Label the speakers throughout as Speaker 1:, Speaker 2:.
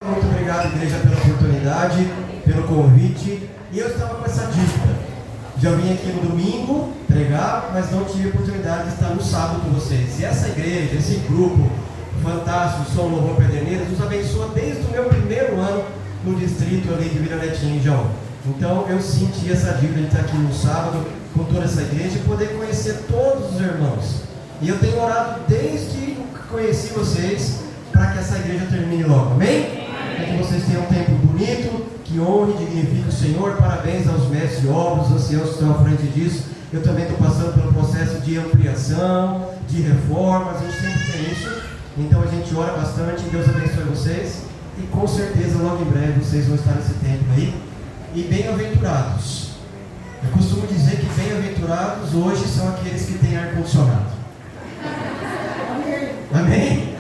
Speaker 1: Muito obrigado, igreja, pela oportunidade, pelo convite. E eu estava com essa dívida. Já vim aqui no domingo pregar, mas não tive oportunidade de estar no sábado com vocês. E essa igreja, esse grupo fantástico, Som Louvor Pederneiras, nos abençoa desde o meu primeiro ano no distrito ali de Vila Netinho, em Jaú. Então eu senti essa dívida de estar aqui no sábado com toda essa igreja e poder conhecer todos os irmãos. E eu tenho orado desde que conheci vocês para que essa igreja termine logo, amém? Para que vocês tenham um tempo bonito, que honre e dignifique o Senhor. Parabéns aos mestres de obras, aos anciãos que estão à frente disso. Eu também estou passando pelo processo de ampliação, de reformas, a gente sempre tem isso. Então a gente ora bastante, Deus abençoe vocês. E com certeza logo em breve vocês vão estar nesse tempo aí. E bem-aventurados. Eu costumo dizer que bem-aventurados hoje são aqueles que têm ar-condicionado. Amém?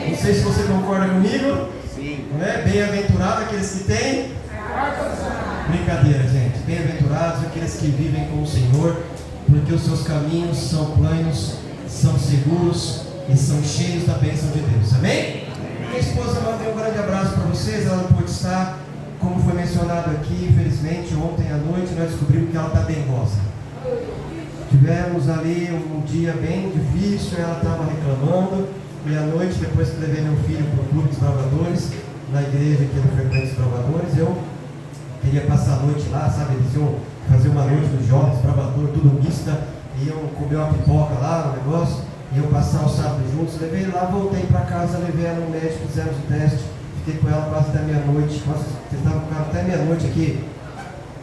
Speaker 1: Não sei se você concorda comigo. Sim. Não é? Bem-aventurados aqueles que têm ar-condicionado. Brincadeira, gente. Bem-aventurados aqueles que vivem com o Senhor, porque os seus caminhos são planos, são seguros e são cheios da bênção de Deus. Amém? Minha esposa mandou um grande abraço para vocês. Ela não pôde estar, como foi mencionado aqui, infelizmente, ontem à noite nós descobrimos que ela está dengosa. Tivemos ali um dia bem difícil, ela estava reclamando, e à noite, depois que levei meu filho para o Clube dos Bravadores, na igreja aqui do Frequente dos Bravadores, eu queria passar a noite lá, sabe? Eles iam fazer uma noite dos jovens, bravador, tudo mista, iam comer uma pipoca lá, um negócio, iam passar o sábado juntos. Levei lá, voltei para casa, levei ela no médico, fizemos o teste, fiquei com ela quase até meia-noite. Nossa, vocês estavam com ela até meia-noite aqui,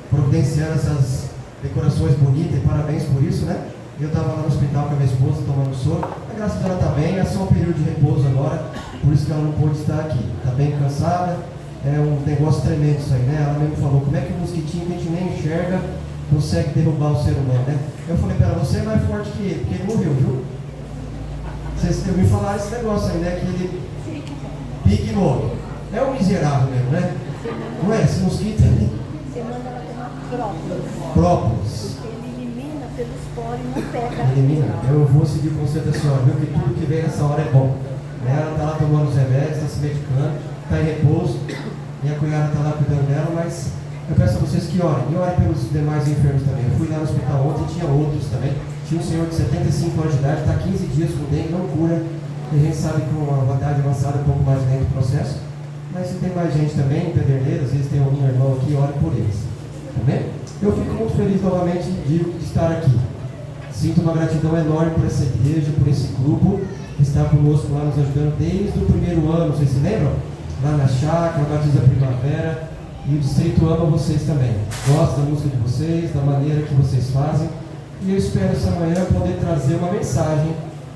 Speaker 1: providenciando essas decorações bonitas, e parabéns por isso, né? Eu estava lá no hospital com a minha esposa, tomando soro. A graça dela está bem, é só um período de repouso agora, por isso que ela não pôde estar aqui. Está bem cansada, é um negócio tremendo isso aí, né? Ela mesmo falou, como é que o mosquitinho que a gente nem enxerga consegue derrubar o ser humano, né? Eu falei para ela, você é mais forte que ele, porque ele morreu, viu? Vocês ouviram falar esse negócio aí, né? Que ele pique morre. É um miserável mesmo, né? Não é? Esse mosquito ali.
Speaker 2: Você manda ela tomar própolis.
Speaker 1: Própolis.
Speaker 2: Ele elimina pelos poros e não pega.
Speaker 1: Elimina. Eu vou seguir o conselho da senhora, viu? Que tudo que vem nessa hora é bom. Ela está lá tomando os remédios, está se medicando, está em repouso. Minha cunhada está lá cuidando dela, mas eu peço a vocês que orem. E orem pelos demais enfermos também. Eu fui lá no hospital ontem e tinha outros também. Tinha um senhor de 75 anos de idade, está 15 dias com dengue, não cura. E a gente sabe que com uma idade avançada um pouco mais lento o processo. Mas se tem mais gente também, em Pederneiras, às vezes tem um irmão aqui, ore por eles. Amém? Eu fico muito feliz novamente de estar aqui. Sinto uma gratidão enorme por essa igreja, por esse grupo que está conosco lá nos ajudando desde o primeiro ano, vocês se lembram? Lá na chácara, Batista Primavera, e o distrito ama vocês também. Gosto da música de vocês, da maneira que vocês fazem, e eu espero essa manhã poder trazer uma mensagem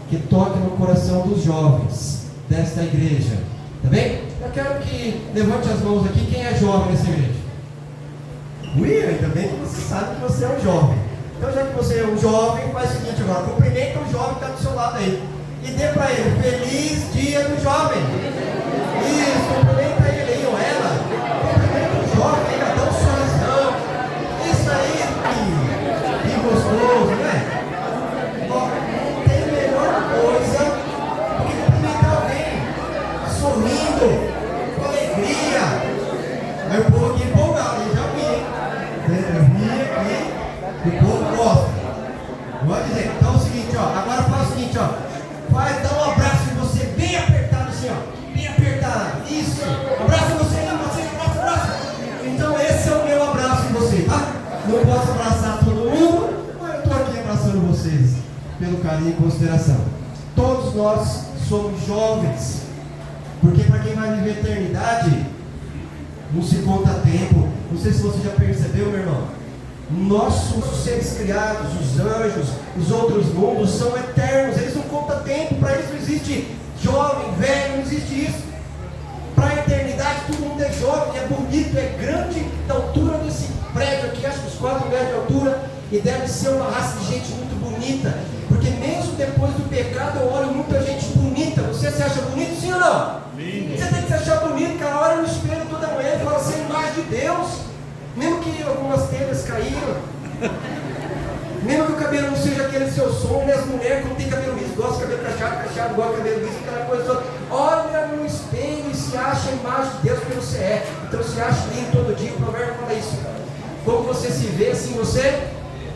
Speaker 1: que toque no coração dos jovens desta igreja. Tá bem? Eu quero que levante as mãos aqui, quem é jovem nessa igreja? Ui, ainda bem que você sabe que você é um jovem. Então, já que você é um jovem, faz o seguinte agora, cumprimenta o jovem que está do seu lado aí. E dê para ele, feliz dia do jovem. Isso, cumprimenta ele aí, ou ela. Cumprimenta o jovem, ainda dá um sorrisão. Isso aí, que gostoso, né? Ó, não tem melhor coisa do que cumprimentar alguém sorrindo, com alegria. Aí o povo aqui empolgado, eu já vi, hein? Eu vi aqui, o povo gosta. Vou dizer, então é o seguinte, ó, agora faz o seguinte, ó. Vai dar um abraço em você, bem apertado assim, ó. Bem apertado. Isso. Abraço em você, não, você, abraço. Então esse é o meu abraço em você, tá? Não posso abraçar todo mundo, mas eu estou aqui abraçando vocês, pelo carinho e consideração. Todos nós somos jovens, porque para quem vai viver a eternidade, não se conta tempo. Não sei se você já percebeu, meu irmão. Nossos seres criados, os anjos, os outros mundos são eternos, eles não contam tempo, para eles não existe jovem, velho, não existe isso. Para a eternidade todo mundo é jovem, é bonito, é grande, da altura desse prédio aqui, acho que uns 4 metros de altura, e deve ser uma raça de gente muito bonita, porque mesmo depois do pecado eu olho muita gente bonita. Você se acha bonito, sim ou não? Sim. Você tem que se achar bonito, cara, olha no espelho toda manhã e fala assim, imagem de Deus. Mesmo que algumas telhas caíram, mesmo que o cabelo não seja aquele seu som, né? As mulheres que não tem cabelo liso, gostam de cabelo cacheado, gosta de cabelo liso, aquela coisa toda. Olha no espelho e se acha acha a imagem de Deus que você é. Então se acha lindo todo dia, o provérbio fala isso. Como você se vê, assim você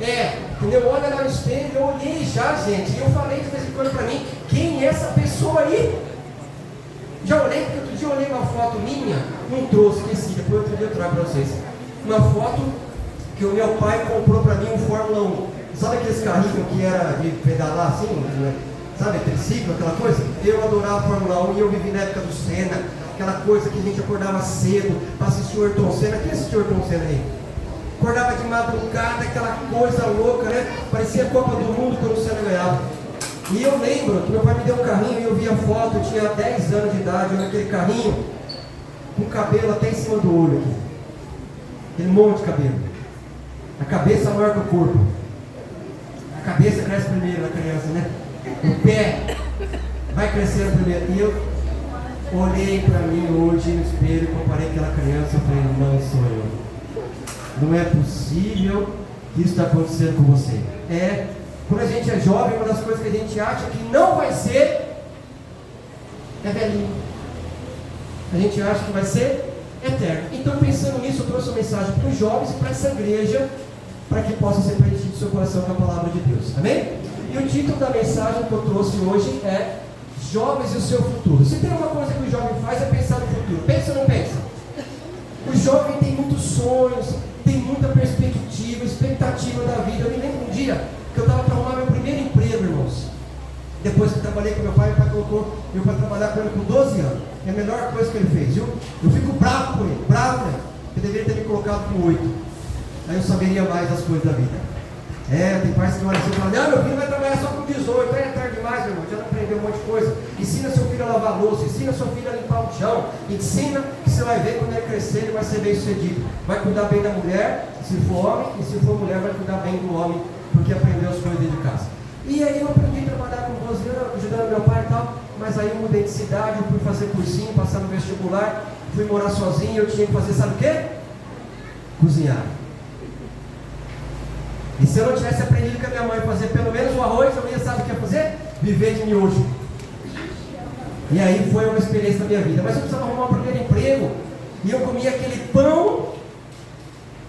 Speaker 1: é. Entendeu? Olha lá no espelho, eu olhei já, gente, e eu falei de vez em quando para mim, quem é essa pessoa aí? Já olhei, porque outro dia eu olhei uma foto minha, não trouxe, esqueci, depois outro dia eu trago para vocês. Uma foto que o meu pai comprou para mim, um Fórmula 1. Sabe aqueles carrinhos que era de pedalar assim, né? Sabe, triciclo, aquela coisa? Eu adorava a Fórmula 1 e eu vivi na época do Senna, aquela coisa que a gente acordava cedo para assistir o Ayrton Senna. Quem assistiu o Ayrton Senna aí? Acordava de madrugada, aquela coisa louca, né? Parecia a Copa do Mundo quando o Senna ganhava. E eu lembro que meu pai me deu um carrinho e eu vi a foto, eu tinha 10 anos de idade, naquele carrinho, com o cabelo até em cima do olho aqui. Aquele monte de cabelo. A cabeça maior que o corpo. A cabeça cresce primeiro na criança, né? O pé vai crescendo primeiro. E eu olhei para mim hoje no espelho, comparei aquela criança e falei, não sou eu. Não é possível que isso está acontecendo com você. Quando a gente é jovem, uma das coisas que a gente acha que não vai ser é velhinho. A gente acha que vai ser eterno. Então, pensando nisso, eu trouxe uma mensagem para os jovens e para essa igreja, para que possa ser preenchido seu coração com a palavra de Deus. Amém? E o título da mensagem que eu trouxe hoje é Jovens e o seu futuro. Se tem uma coisa que o jovem faz é pensar no futuro. Pensa ou não pensa? O jovem tem muitos sonhos, tem muita perspectiva, expectativa da vida. Eu me lembro um dia que eu estava para arrumar meu primeiro emprego, irmãos. Depois que eu trabalhei com meu pai colocou meu pai trabalhar com ele com 12 anos. É a melhor coisa que ele fez, viu? Eu fico bravo com ele, né? Ele deveria ter me colocado com 8. Aí eu saberia mais das coisas da vida. Tem pais que olham assim e falam, não, meu filho vai trabalhar só com 18, é tarde demais, meu irmão, já não aprendeu um monte de coisa. Ensina seu filho a lavar a louça, ensina seu filho a limpar o chão, ensina que você vai ver quando ele crescer, ele vai ser bem sucedido. Vai cuidar bem da mulher, se for homem, e se for mulher, vai cuidar bem do homem, porque aprendeu as coisas dentro de casa. E aí eu aprendi a trabalhar com 12 anos, ajudando meu pai e tal, mas aí eu mudei de cidade, eu fui fazer cursinho, passar no vestibular, fui morar sozinho, eu tinha que fazer, sabe o quê? Cozinhar. E se eu não tivesse aprendido com a minha mãe a fazer pelo menos o arroz, eu ia, sabe o que ia fazer? Viver de miojo. E aí foi uma experiência da minha vida. Mas eu precisava arrumar um primeiro emprego. E eu comia aquele pão,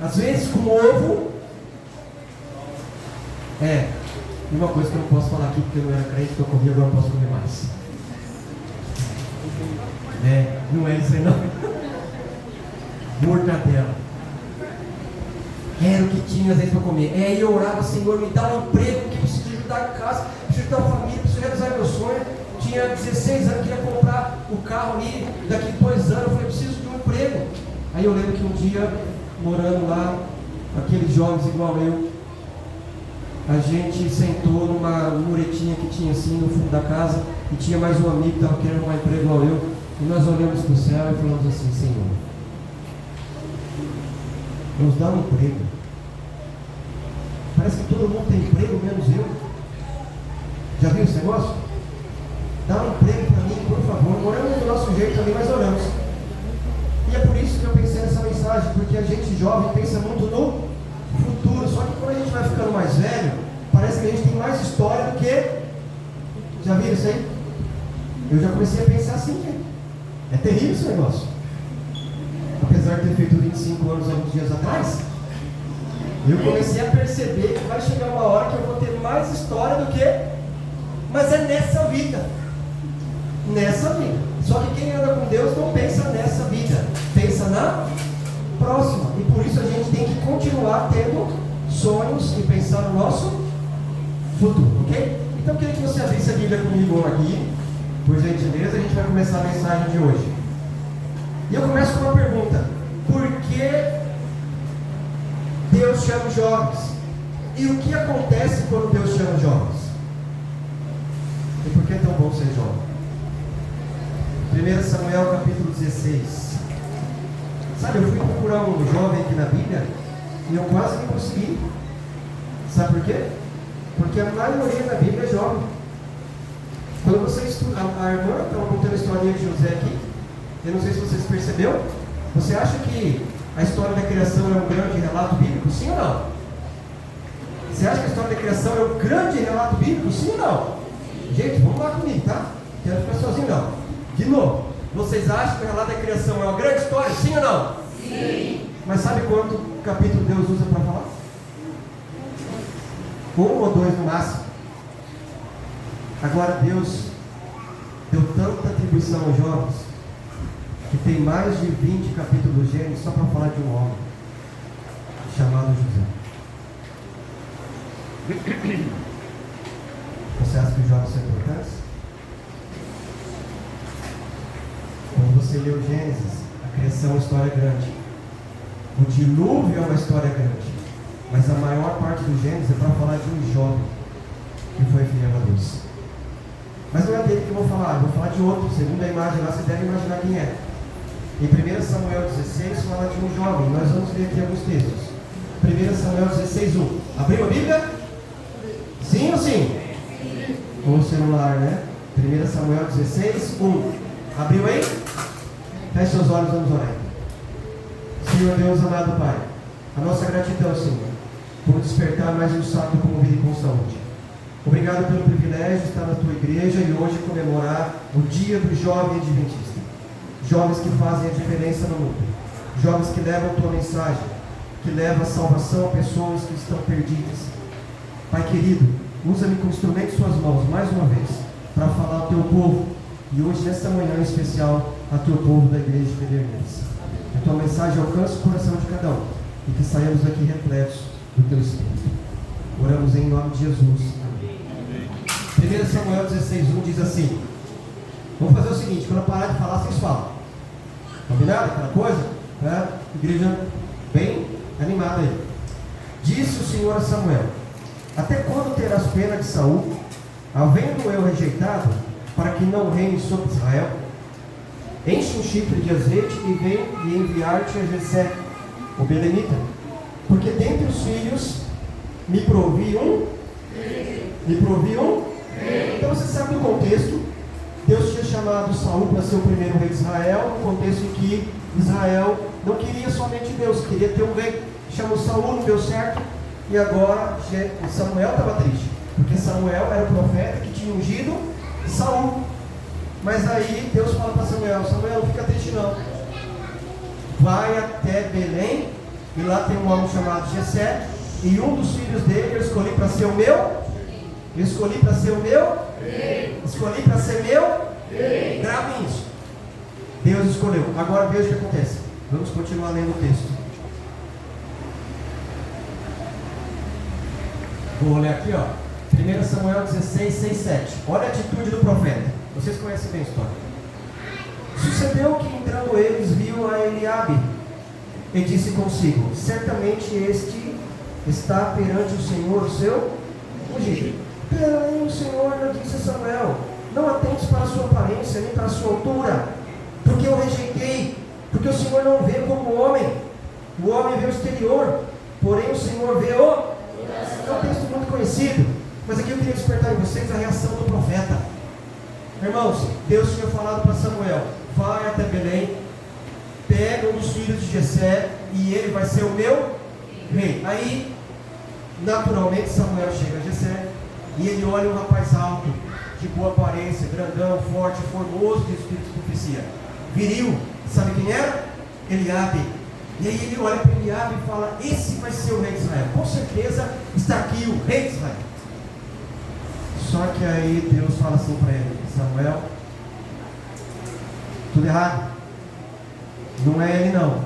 Speaker 1: às vezes com ovo. E uma coisa que eu não posso falar aqui, porque eu não era crente, que eu comia, agora eu não posso comer mais. Não é isso aí não. Mortadela. Era o que tinha às vezes para comer. E eu orava, Senhor, me dá um emprego, que eu preciso ajudar em casa, preciso ajudar a família, preciso realizar meu sonho. Tinha 16 anos, queria comprar o carro ali, daqui 2 anos, eu falei, preciso de um emprego. Aí eu lembro que um dia, morando lá, aqueles jovens igual eu, a gente sentou numa muretinha que tinha assim no fundo da casa, e tinha mais um amigo que estava querendo um emprego igual eu, e nós olhamos para o céu e falamos assim, Senhor, nos dá um emprego. Parece que todo mundo tem emprego, menos eu. Já viu esse negócio? Dá um emprego para mim, por favor. Moramos do nosso jeito ali, mas oramos. E é por isso que eu pensei nessa mensagem, porque a gente jovem pensa muito no futuro. Só que quando a gente vai ficando mais velho, parece que a gente tem mais história do que... Já viram isso aí? Eu já comecei a pensar assim. É terrível esse negócio. Apesar de ter feito 25 anos alguns dias atrás, eu comecei a perceber que vai chegar uma hora que eu vou ter mais história do que... Mas é nessa vida. Nessa vida. Só que quem anda com Deus não pensa nessa vida. Pensa na próxima. E por isso a gente tem que continuar tendo sonhos e pensar no nosso futuro. Ok? Então eu queria que você abrisse a Bíblia comigo aqui. Por gentileza, a gente vai começar a mensagem de hoje. E eu começo com uma pergunta. Por que Deus chama os jovens? E o que acontece quando Deus chama os jovens? E por que é tão bom ser jovem? 1 Samuel capítulo 16. Sabe, eu fui procurar um jovem aqui na Bíblia e eu quase não consegui. Sabe por quê? Porque a maioria da Bíblia é jovem. Quando você estuda, a irmã estava contando a historinha de José aqui. Eu não sei se vocês perceberam. Você acha que a história da criação é um grande relato bíblico? Sim ou não? Você acha que a história da criação é um grande relato bíblico? Sim ou não? Gente, vamos lá comigo, tá? Não quero ficar sozinho não. De novo. Vocês acham que o relato da criação é uma grande história? Sim ou não? Sim. Mas sabe quanto capítulo Deus usa para falar? 1 ou 2 no máximo. Agora Deus deu tanta atribuição aos jovens que tem mais de 20 capítulos do Gênesis só para falar de um homem chamado José. Você acha que os jovens são importantes? Quando você lê o Gênesis, a criação é uma história grande. O dilúvio é uma história grande. Mas a maior parte do Gênesis é para falar de um jovem que foi fiel a Deus. Mas não é dele que eu vou falar, eu vou falar de outro. Segundo a imagem lá, você deve imaginar quem é. Em 1 Samuel 16 fala de um jovem. Nós vamos ler aqui alguns textos. 1 Samuel 16, 1. Abriu a Bíblia? Sim ou sim? Com o celular, né? 1 Samuel 16, 1. Abriu aí? Feche seus olhos, vamos orar. Senhor Deus, amado Pai, a nossa gratidão, Senhor, por despertar mais um sábado com vida e com saúde. Obrigado pelo privilégio de estar na tua igreja e hoje comemorar o dia do jovem adventista. Jovens que fazem a diferença no mundo. Jovens que levam a tua mensagem, que levam a salvação a pessoas que estão perdidas. Pai querido, usa-me como instrumento de suas mãos, mais uma vez, para falar ao teu povo. E hoje, nesta manhã em especial, a teu povo da igreja de Pederneiras. Que a tua mensagem alcance o coração de cada um e que saiamos daqui repletos do teu Espírito. Oramos em nome de Jesus. Amém. 1 Samuel 16:1 diz assim. Vamos fazer o seguinte, quando eu parar de falar, vocês falam. Combinado? Aquela coisa? Igreja bem animada aí. Disse o Senhor a Samuel: até quando terás pena de Saul, havendo eu rejeitado, para que não reine sobre Israel? Enche um chifre de azeite e vem e enviar-te a Jessé, o belemita, porque dentre os filhos me provi um. Então você sabe do contexto. Deus tinha chamado Saul para ser o primeiro rei de Israel, no contexto em que Israel não queria somente Deus, queria ter um rei. Chamou Saul, não deu certo, e agora Samuel estava triste, porque Samuel era o profeta que tinha ungido Saul. Mas aí Deus fala para Samuel: Samuel, não fica triste não, vai até Belém, e lá tem um homem chamado Jessé, e um dos filhos dele eu escolhi para ser o meu. Escolhi para ser meu. Gravem isso. Deus escolheu. Agora veja o que acontece. Vamos continuar lendo o texto. Vou olhar aqui, ó. 1 Samuel 16, 6, 7. Olha a atitude do profeta. Vocês conhecem bem a história. Sucedeu que entrando eles viu a Eliabe e disse consigo: certamente este está perante o Senhor, o seu ungido. Porém o Senhor não disse a Samuel: não atentes para a sua aparência, nem para a sua altura, porque eu rejeitei, porque o Senhor não vê como o homem vê o exterior, porém o Senhor vê o... É um texto muito conhecido, mas aqui eu queria despertar em vocês a reação do profeta. Irmãos, Deus tinha falado para Samuel: vai até Belém, pega um dos filhos de Jessé, e ele vai ser o meu rei. Aí, naturalmente, Samuel chega a Jessé, e ele olha um rapaz alto, de boa aparência, grandão, forte, formoso de espírito de profecia, viril. Sabe quem era? Eliabe. E aí ele olha para Eliabe e fala: esse vai ser o rei de Israel. Com certeza está aqui o rei de Israel. Só que aí Deus fala assim para ele: Samuel, tudo errado. Não é ele não,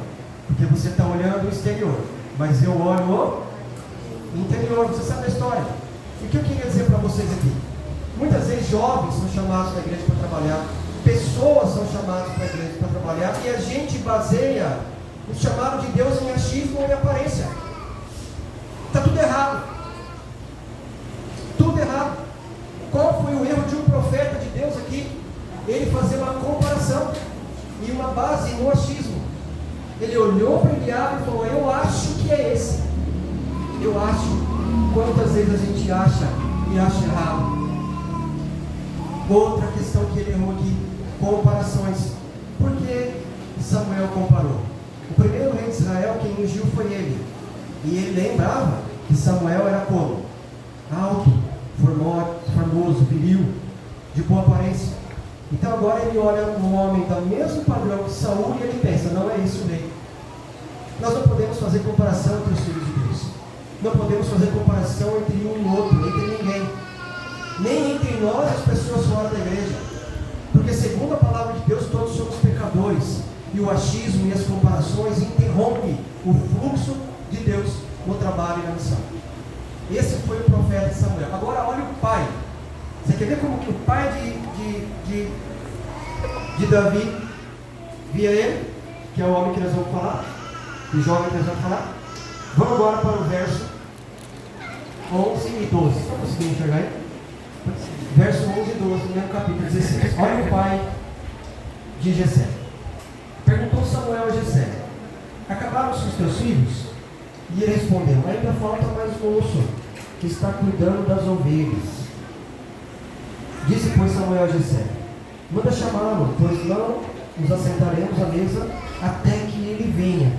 Speaker 1: porque você está olhando o exterior, mas eu olho o interior. Você sabe a história. E o que eu queria dizer para vocês aqui? Muitas vezes jovens são chamados para a igreja para trabalhar, pessoas são chamadas para a igreja para trabalhar, e a gente baseia o chamado de Deus em achismo ou em aparência. Está tudo errado. Tudo errado. Qual foi o erro de um profeta de Deus aqui? Ele fazer uma comparação e uma base no achismo. Ele olhou para Eliabe e falou: eu acho que é esse. Eu acho. Quantas vezes a gente acha e acha errado? Outra questão que ele errou aqui: comparações. Por que Samuel comparou? O primeiro rei de Israel, quem ungiu foi ele. E ele lembrava que Samuel era como? Alto, formoso, viril, de boa aparência. Então agora ele olha um homem do mesmo padrão que Saul e ele pensa, não é isso o rei. Nós não podemos fazer comparação entre os filhos de Deus. Não podemos fazer comparação entre um e outro, entre ninguém. Nem entre nós e as pessoas fora da igreja. Porque segundo a palavra de Deus, todos somos pecadores. E o achismo e as comparações interrompem o fluxo de Deus no trabalho e na missão. Esse foi o profeta Samuel. Agora olha o pai. Você quer ver como que o pai de Davi via ele? Que é o homem que nós vamos falar. O jovem que nós vamos falar. Vamos agora para o verso 11 e 12. Está conseguindo enxergar aí? Verso 11 e 12, no mesmo capítulo 16. Olha o pai de Jessé. Perguntou Samuel a Jessé: acabaram-se os teus filhos? E ele respondeu: ainda falta mais um moço que está cuidando das ovelhas. Disse, pois, Samuel a Jessé: manda chamá-lo, pois não nos assentaremos à mesa até que ele venha.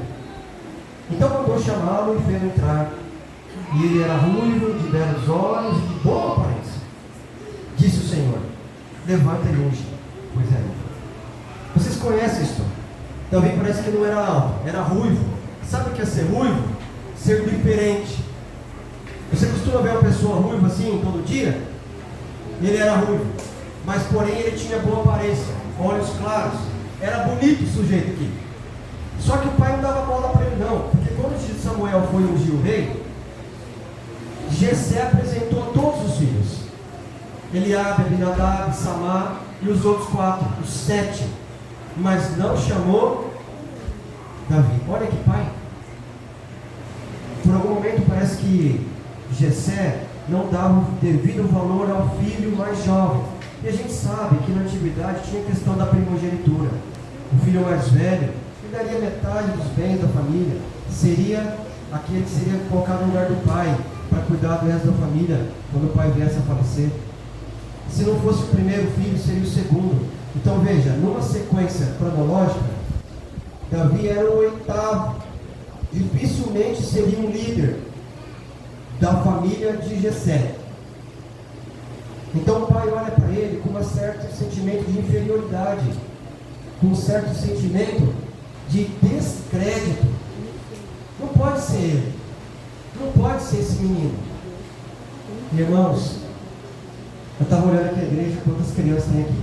Speaker 1: Então mandou chamá-lo e fez entrar. E ele era ruivo, de belos olhos e de boa aparência. Disse o Senhor: levanta e unge, pois é ruivo. Vocês conhecem isso? Davi parece que não era alto, era ruivo. Sabe o que é ser ruivo? Ser diferente. Você costuma ver uma pessoa ruiva assim todo dia? Ele era ruivo, mas porém ele tinha boa aparência, olhos claros. Era bonito o sujeito aqui. Só que o pai não dava bola para ele não, porque quando Samuel foi ungir o rei, Jessé apresentou todos os filhos: Eliabe, Abinadab, Samar e os outros 4, os 7, mas não chamou Davi. Olha que pai. Por algum momento parece que Jessé não dava o devido valor ao filho mais jovem. E a gente sabe que na antiguidade tinha a questão da primogenitura. O filho mais velho, ele daria metade dos bens da família, seria aquele que seria colocado no lugar do pai, para cuidar do resto da família, quando o pai viesse a falecer. Se não fosse o primeiro filho, seria o segundo. Então veja, numa sequência cronológica, Davi era o 8º. Dificilmente seria um líder da família de Jessé. Então o pai olha para ele com um certo sentimento de inferioridade, com um certo sentimento de descrédito. Não pode ser ele, não pode ser esse menino. Irmãos, eu estava olhando aqui a igreja, quantas crianças tem aqui.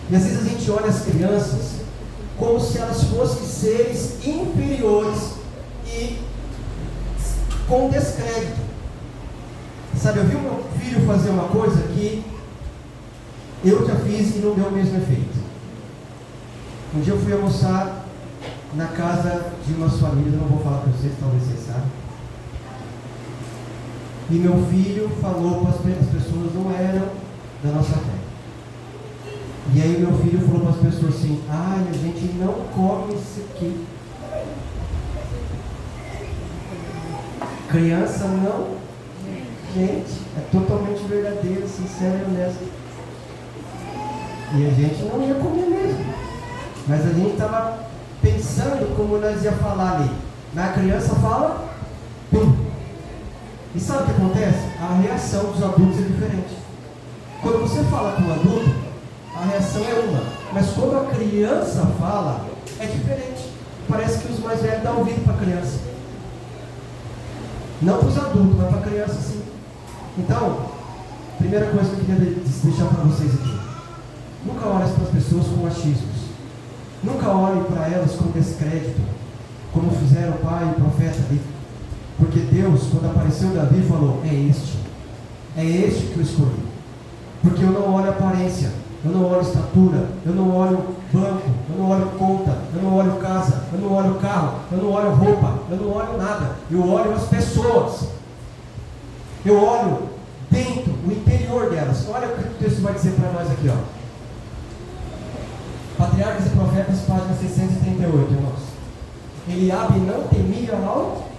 Speaker 1: E às vezes a gente olha as crianças como se elas fossem seres inferiores e com descrédito. Sabe, eu vi meu filho fazer uma coisa que eu já fiz e não deu o mesmo efeito. Um dia eu fui almoçar na casa de umas famílias, eu não vou falar para vocês, talvez vocês saibam. E meu filho falou para as pessoas, não eram da nossa terra. E aí meu filho falou para as pessoas assim: ai, a gente não come isso aqui. Criança não. Gente, é totalmente verdadeiro, sincero e honesto. E a gente não ia comer mesmo. Mas a gente estava pensando como nós ia falar ali. Na criança fala, pum. E sabe o que acontece? A reação dos adultos é diferente. Quando você fala com um adulto, a reação é uma. Mas quando a criança fala, é diferente. Parece que os mais velhos dão ouvido para a criança. Não para os adultos, mas para a criança sim. Então, primeira coisa que eu queria deixar para vocês aqui: nunca olhem para as pessoas com achismos. Nunca olhem para elas com descrédito, como fizeram o pai e o profeta ali. Porque Deus, quando apareceu Davi, falou: é este que eu escolhi. Porque eu não olho a aparência, eu não olho estatura, eu não olho banco, eu não olho conta, eu não olho casa, eu não olho carro, eu não olho roupa, eu não olho nada. Eu olho as pessoas. Eu olho dentro, o interior delas. Olha o que o texto vai dizer para nós aqui, ó. Patriarcas e Profetas, página 638, irmãos. Eliabe não temia ao.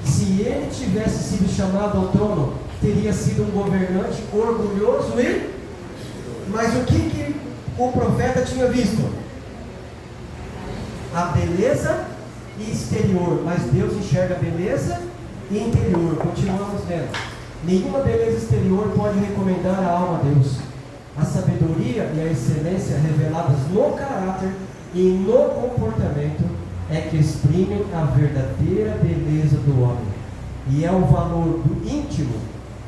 Speaker 1: Se ele tivesse sido chamado ao trono, teria sido um governante orgulhoso e... Mas o que o profeta tinha visto? A beleza exterior. Mas Deus enxerga a beleza interior. Continuamos vendo. Nenhuma beleza exterior pode recomendar a alma a Deus. A sabedoria e a excelência reveladas no caráter e no comportamento é que exprimem a verdadeira beleza do homem. E é o valor do íntimo,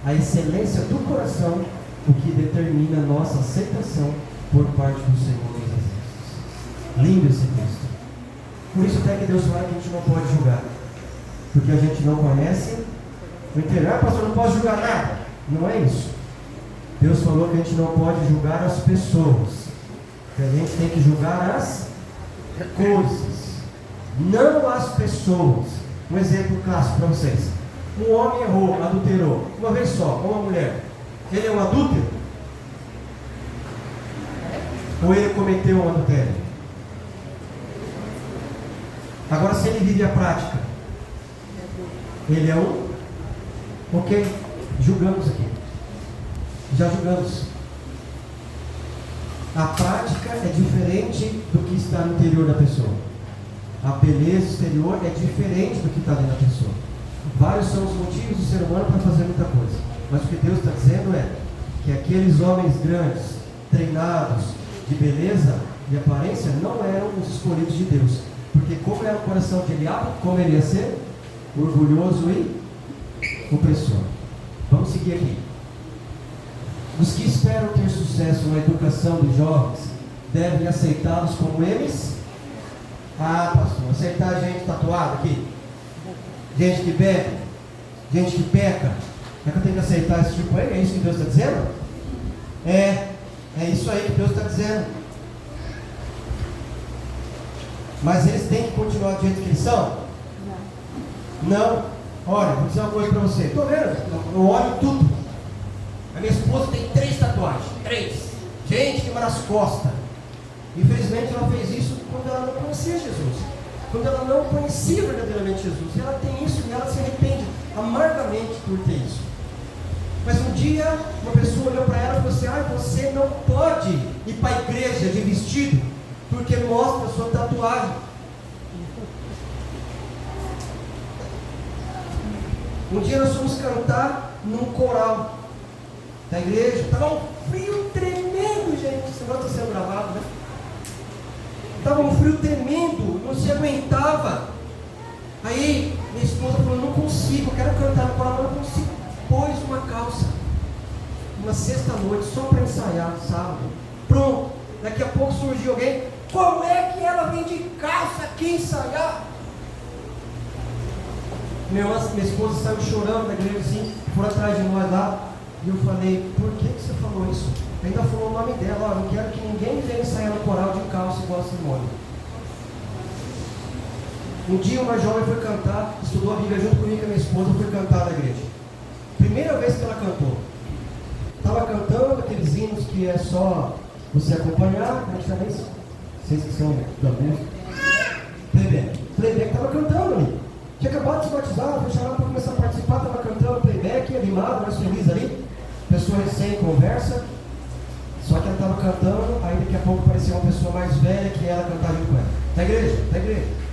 Speaker 1: a excelência do coração, o que determina a nossa aceitação por parte do Senhor dos Exércitos. Lindo esse texto. Por isso até que Deus fala que a gente não pode julgar, porque a gente não conhece o interior. Ah, pastor, não posso julgar nada. Não é isso. Deus falou que a gente não pode julgar as pessoas, que a gente tem que julgar as coisas, não as pessoas. Um exemplo clássico para vocês: um homem errou, adulterou, uma vez só, ou uma mulher, ele é um adúltero? Ou ele cometeu um adultério? Agora, se ele vive a prática, ele é um? Ok, julgamos aqui. Já julgamos. A prática é diferente do que está no interior da pessoa. A beleza exterior é diferente do que está dentro da pessoa. Vários são os motivos do ser humano para fazer muita coisa. Mas o que Deus está dizendo é que aqueles homens grandes, treinados, de beleza e aparência, não eram os escolhidos de Deus. Porque como era o coração de Eliabe, como ele ia ser? Orgulhoso e opressor. Vamos seguir aqui. Os que esperam ter sucesso na educação dos jovens devem aceitá-los como eles. Ah, pastor, aceitar gente tatuada aqui, gente que bebe, gente que peca, é que eu tenho que aceitar esse tipo aí? É isso que Deus está dizendo? É isso aí que Deus está dizendo. Mas eles têm que continuar do jeito que eles são? Não. Olha, vou dizer uma coisa para você. Estou vendo, eu olho tudo. A minha esposa tem 3 tatuagens. 3. Gente, que nas costas. Infelizmente ela fez isso quando ela não conhecia Jesus. Quando ela não conhecia verdadeiramente Jesus. E ela tem isso e ela se arrepende amargamente por ter isso. Mas um dia uma pessoa olhou para ela e falou assim: você não pode ir para a igreja de vestido porque mostra a sua tatuagem. Um dia nós fomos cantar num coral da igreja. Estava um frio tremendo, gente. Esse negócio está sendo gravado, né? Estava um frio tremendo, não se aguentava. Aí minha esposa falou: não consigo, eu quero cantar no coral, mas não consigo. Pôs uma calça, uma sexta-noite, só para ensaiar, sábado. Pronto. Daqui a pouco surgiu alguém: como é que ela vem de calça aqui ensaiar? Minha esposa saiu chorando da igreja assim, por atrás de nós lá. E eu falei: por que você falou isso? Ainda falou o nome dela: ó, não quero que ninguém venha ensaiar no coral de calça igual a Simone. Um dia uma jovem foi cantar, estudou a Bíblia junto comigo e a minha esposa, foi cantar na igreja. Primeira vez que ela cantou. Estava cantando aqueles hinos que é só você acompanhar, como é que chama isso? Vocês que são da música. Playback estava cantando ali. Tinha acabado de se batizar, foi chamado para começar a participar, estava cantando playback, animado, mais feliz ali. Pessoa recém conversa. Só que ela estava cantando, aí daqui a pouco apareceu uma pessoa mais velha que ela cantava junto com ela. Da igreja.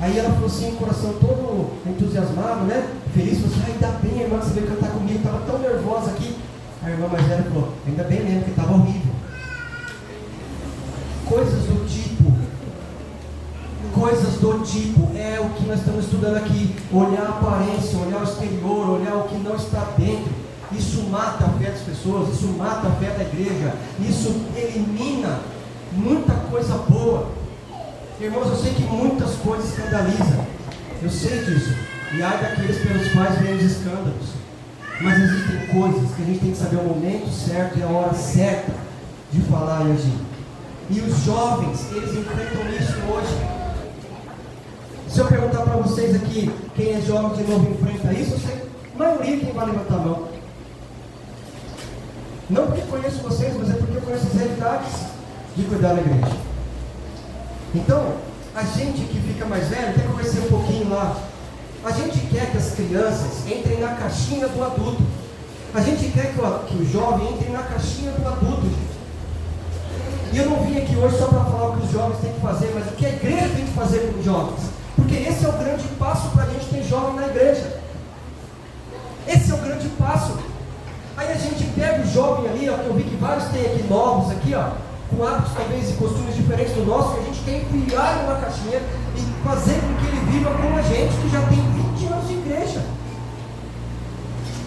Speaker 1: Aí ela falou assim, o coração todo entusiasmado, né? Feliz, falou assim: ainda bem, irmã, você veio cantar comigo, estava tão nervosa aqui. A irmã mais velha falou: ainda bem mesmo, que estava horrível. Coisas do tipo é o que nós estamos estudando aqui. Olhar a aparência, olhar o exterior, olhar o que não está dentro. Isso mata a fé das pessoas, isso mata a fé da igreja, isso elimina muita coisa boa. Irmãos, eu sei que muitas coisas escandalizam, eu sei disso, e ai daqueles pelos quais vêm os escândalos. Mas existem coisas que a gente tem que saber o momento certo e a hora certa de falar e agir. E os jovens, eles enfrentam isso hoje. Se eu perguntar para vocês aqui, quem é jovem de novo enfrenta isso, eu sei, a maioria quem vai levantar a mão. Não porque conheço vocês, mas é porque eu conheço as realidades de cuidar da igreja. Então, a gente que fica mais velho, até conhecer um pouquinho lá, a gente quer que as crianças entrem na caixinha do adulto. A gente quer que o jovem entre na caixinha do adulto, gente. E eu não vim aqui hoje só para falar o que os jovens têm que fazer, mas o que a igreja tem que fazer com os jovens. Porque esse é o grande passo para a gente ter jovem na igreja. Esse é o grande passo. Aí a gente pega os jovem ali, ó, que eu vi que vários têm aqui novos aqui, ó, com hábitos talvez e costumes diferentes do nosso, que a gente quer enfiar numa caixinha e fazer com que ele viva como a gente, que já tem 20 anos de igreja.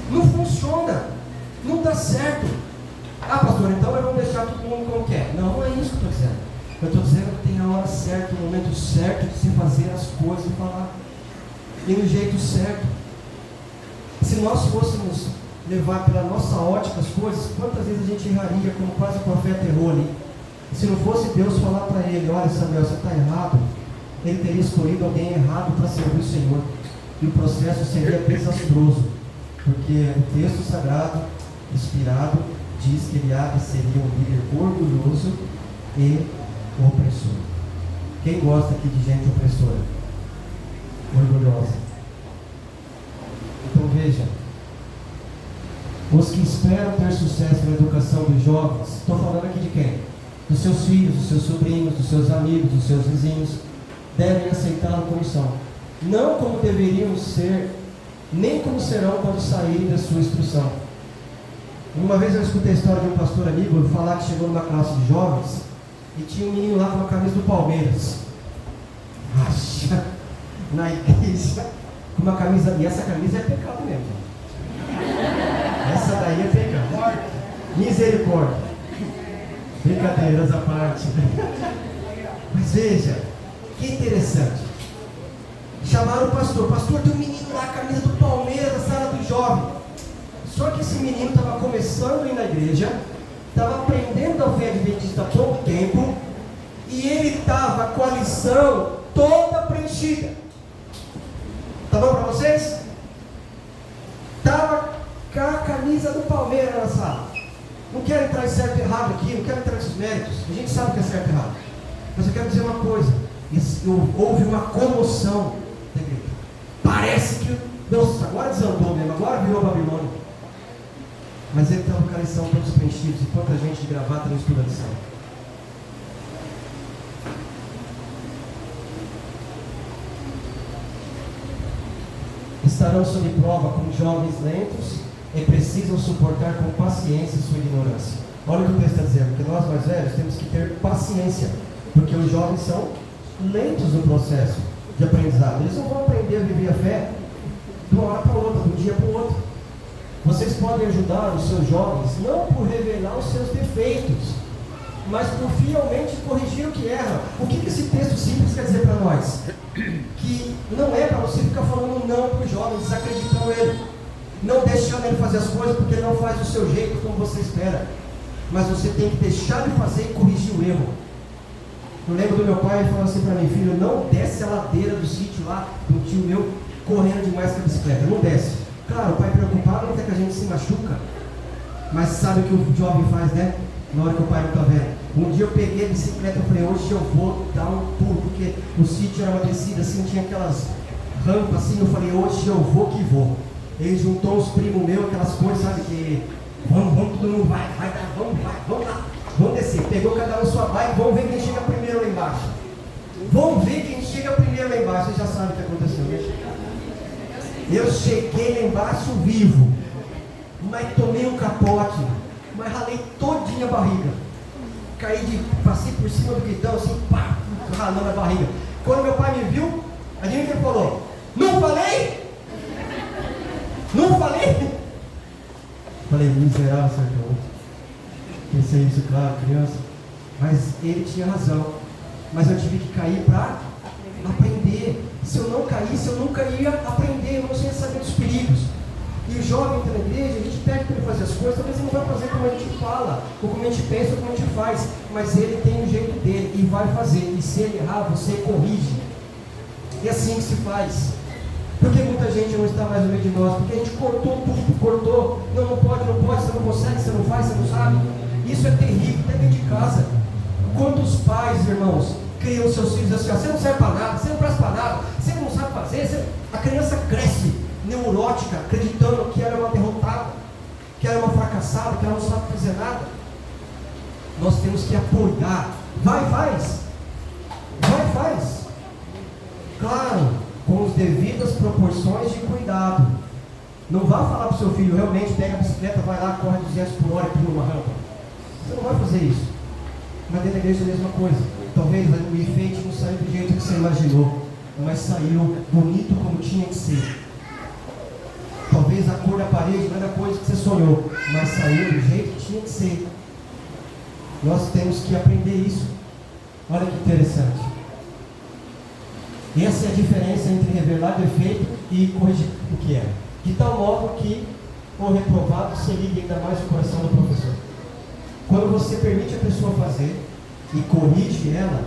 Speaker 1: Não funciona, não dá certo. Ah, pastor, então eu vou deixar todo mundo como quer. Não, não é isso que eu estou dizendo. Eu estou dizendo que tem a hora certa, o momento certo de se fazer as coisas e falar. E no jeito certo. Se nós fôssemos levar pela nossa ótica as coisas, quantas vezes a gente erraria, como quase o profeta errou ali? E se não fosse Deus falar para ele, olha Samuel, você está errado, ele teria escolhido alguém errado para servir o Senhor. E o processo seria desastroso. Porque o texto sagrado, inspirado, diz que Eliabe seria um líder orgulhoso e opressor. Quem gosta aqui de gente opressora? Orgulhosa. Então veja, os que esperam ter sucesso na educação dos jovens, estou falando aqui de quem? Dos seus filhos, dos seus sobrinhos, dos seus amigos, dos seus vizinhos, devem aceitá-lo como são. Não como deveriam ser, nem como serão quando saírem da sua instrução. Uma vez eu escutei a história de um pastor amigo falar que chegou numa classe de jovens e tinha um menino lá com uma camisa do Palmeiras. Acha, na igreja, com uma camisa, e essa camisa é pecado mesmo. Essa daí é pecado. Misericórdia. Brincadeiras à parte. Mas veja, que interessante. Chamaram o pastor, tem um menino lá, camisa do Palmeiras, na sala do jovem. Só que esse menino estava começando a ir na igreja, estava aprendendo a fé adventista há pouco tempo, e ele estava com a lição toda preenchida. Tá bom para vocês? Estava com a camisa do Palmeiras na sala. Não quero entrar em certo e errado aqui, não quero entrar nesses méritos, a gente sabe o que é certo e errado. Mas eu quero dizer uma coisa, houve uma comoção da igreja. Parece que, nossa, agora desandou mesmo, agora virou Babilônia. Mas ele estava com a lição todos preenchidos, e quanta gente de gravata não estuda a lição. Estarão sob prova como jovens lentos e precisam suportar com paciência sua ignorância. Olha o que o texto está dizendo, que nós mais velhos temos que ter paciência, porque os jovens são lentos no processo de aprendizado. Eles não vão aprender a viver a fé de uma hora para outra, de um dia para o outro. Vocês podem ajudar os seus jovens, não por revelar os seus defeitos, mas por fielmente corrigir o que erra. O que esse texto simples quer dizer para nós? Que não é para você ficar falando não para os jovens, desacreditando ele, não deixando ele fazer as coisas porque ele não faz do seu jeito como você espera, mas você tem que deixar ele fazer e corrigir o erro. Eu lembro do meu pai falando assim para mim, filho, não desce a ladeira do sítio lá, do tio meu, correndo demais com a bicicleta, não desce. Claro, o pai preocupado até que a gente se machuca, mas sabe o que o jovem faz, né? Na hora que o pai não está vendo. Um dia eu peguei a bicicleta e falei, hoje eu vou dar um pulo, porque o sítio era uma descida assim, tinha aquelas rampas assim, eu falei, hoje eu vou que vou. Ele juntou uns primos meus, aquelas coisas, sabe, que vamos, todo mundo vai, vamos lá, vamos descer. Pegou cada um sua bike, vamos ver quem chega primeiro lá embaixo. Vamos ver quem chega primeiro lá embaixo, vocês já sabem o que aconteceu, né? Eu cheguei lá embaixo vivo, mas tomei um capote, mas ralei todinha a barriga. Passei por cima do guidão, assim, pá, ralando a barriga. Quando meu pai me viu, adivinha o que ele falou? Não falei? Não falei? Falei, miserável, Sérgio. Pensei isso, claro, criança. Mas ele tinha razão. Mas eu tive que cair para aprender. Se eu não caísse, eu nunca ia aprender, eu não ia saber dos perigos. E o jovem entra na igreja, a gente pede para ele fazer as coisas, talvez ele não vai fazer como a gente fala, ou como a gente pensa, ou como a gente faz, mas ele tem o jeito dele e vai fazer. E se ele errar, você corrige. E assim que se faz. Por que muita gente não está mais no meio de nós? Porque a gente cortou tudo, cortou. Não pode, você não consegue, você não faz, você não sabe. Isso é terrível, até dentro de casa. Quantos pais, irmãos, criam seus filhos assim, você não serve para nada, você não presta para nada, você não sabe fazer, a criança cresce neurótica, acreditando que ela é uma derrotada, que ela é uma fracassada, que ela não sabe fazer nada. Nós temos que apoiar. Vai, faz. Claro, com as devidas proporções de cuidado. Não vá falar para o seu filho, realmente pega a bicicleta, vai lá, corre 200 por hora e pula uma rampa. Você não vai fazer isso. Mas dentro da igreja é a mesma coisa. Talvez o enfeite não saiu do jeito que você imaginou, mas saiu bonito como tinha que ser. Talvez a cor da parede não era a coisa que você sonhou, mas saiu do jeito que tinha que ser. Nós temos que aprender isso. Olha que interessante. Essa é a diferença entre revelar defeito e corrigir o que é. De tal modo que o reprovado se liga ainda mais no coração do professor. Quando você permite a pessoa fazer e corrige ela,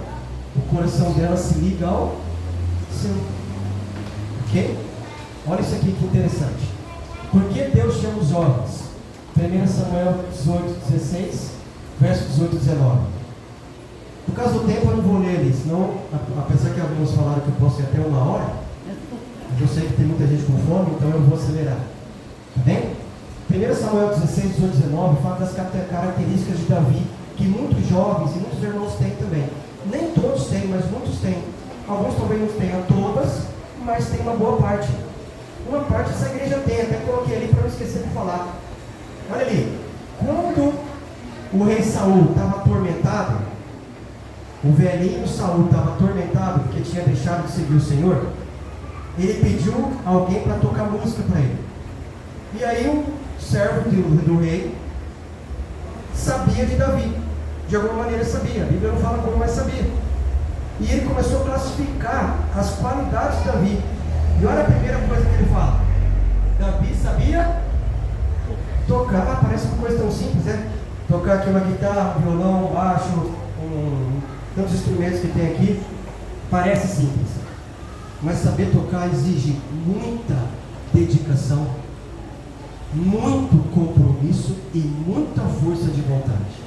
Speaker 1: o coração dela se liga ao seu. Ok? Olha isso aqui que interessante. Por que Deus chama os jovens? 1 Samuel 18, 16, verso 18 e 19. Por causa do tempo eu não vou ler ali, senão, apesar que alguns falaram que eu posso ir até 1 hora, mas eu sei que tem muita gente com fome, então eu vou acelerar. Tá bem? 1 Samuel 16, 18 e 19 fala das características de Davi, que muitos jovens e muitos irmãos têm também. Nem todos têm, mas muitos têm. Alguns talvez não tenham todas, mas tem uma boa parte. Uma parte essa igreja tem, até coloquei ali para não esquecer de falar. Olha ali, quando o rei Saul estava atormentado, o velhinho Saul estava atormentado porque tinha deixado de seguir o Senhor, ele pediu alguém para tocar música para ele. E aí o servo do rei sabia de Davi, de alguma maneira sabia, a Bíblia não fala como, mas sabia. E ele começou a classificar as qualidades de Davi. E olha a primeira coisa que ele fala: Davi sabia tocar. Ah, parece uma coisa tão simples, né? Tocar aqui uma guitarra, violão, baixo, tantos instrumentos que tem aqui. Parece simples, mas saber tocar exige muita dedicação, muito compromisso e muita força de vontade.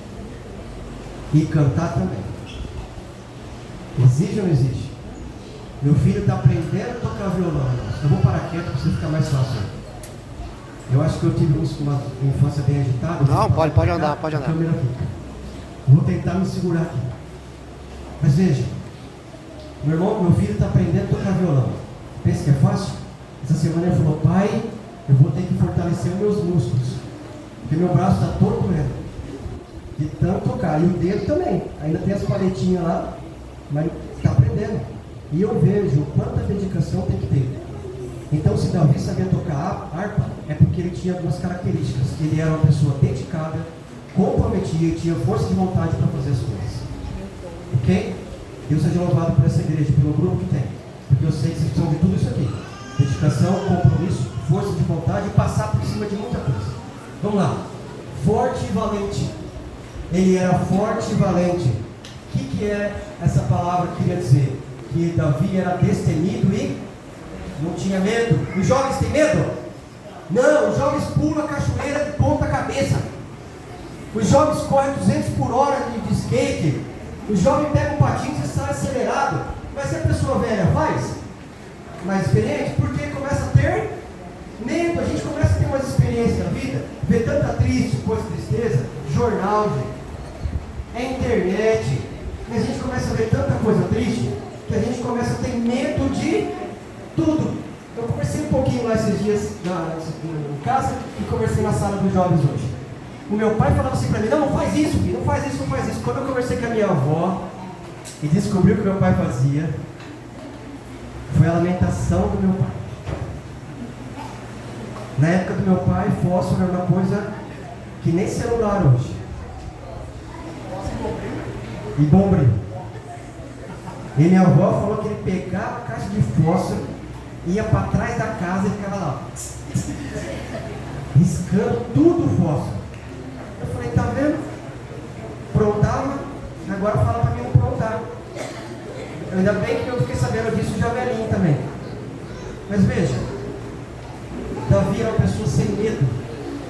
Speaker 1: E cantar também. Exige ou não exige? Meu filho está aprendendo a tocar violão. Eu vou parar quieto para você ficar mais fácil. Eu acho que eu tive uma infância bem agitada.
Speaker 3: Não, pode andar, pode andar.
Speaker 1: Vou tentar me segurar aqui. Mas veja, meu filho está aprendendo a tocar violão. Pensa que é fácil? Essa semana ele falou: pai, eu vou ter que fortalecer os meus músculos, porque meu braço está todo doendo de tanto tocar. E o dedo também. Ainda tem as paletinhas lá, mas está aprendendo. E eu vejo quanta dedicação tem que ter. Então, se Davi sabia tocar harpa, é porque ele tinha algumas características. Ele era uma pessoa dedicada, comprometida e tinha força de vontade para fazer as coisas. Ok? Deus seja louvado por essa igreja, pelo grupo que tem. Porque eu sei que vocês precisam de tudo isso aqui: dedicação, compromisso, força de vontade e passar por cima de muita coisa. Vamos lá. Forte e valente. Ele era forte e valente. O que é essa palavra que queria dizer? Que Davi era destemido e não tinha medo. Os jovens têm medo? Não, os jovens pulam a cachoeira de ponta cabeça. Os jovens correm 200 por hora de skate. Os jovens pegam um patins e saem acelerado. Mas se a pessoa velha faz, mais experiente, porque começa a ter medo. A gente começa a ter umas experiências na vida, ver tanta triste, coisa tristeza, jornal, é internet, mas a gente começa a ver tanta coisa triste que a gente começa a ter medo de tudo. Eu conversei um pouquinho lá esses dias em casa e conversei na sala dos jovens hoje. O meu pai falava assim para mim: não faz isso, filho, não faz isso, não faz isso. Quando eu conversei com a minha avó e descobri o que meu pai fazia, foi a lamentação do meu pai. Na época do meu pai, fósforo era uma coisa que nem celular hoje. E bombril. E minha avó falou que ele pegava a caixa de fósforo, ia para trás da casa e ficava lá, riscando tudo o fósforo. Eu falei: tá vendo? Prontava, agora fala para mim não prontar. Ainda bem que eu fiquei sabendo disso já velhinho também. Mas veja, Davi era uma pessoa sem medo.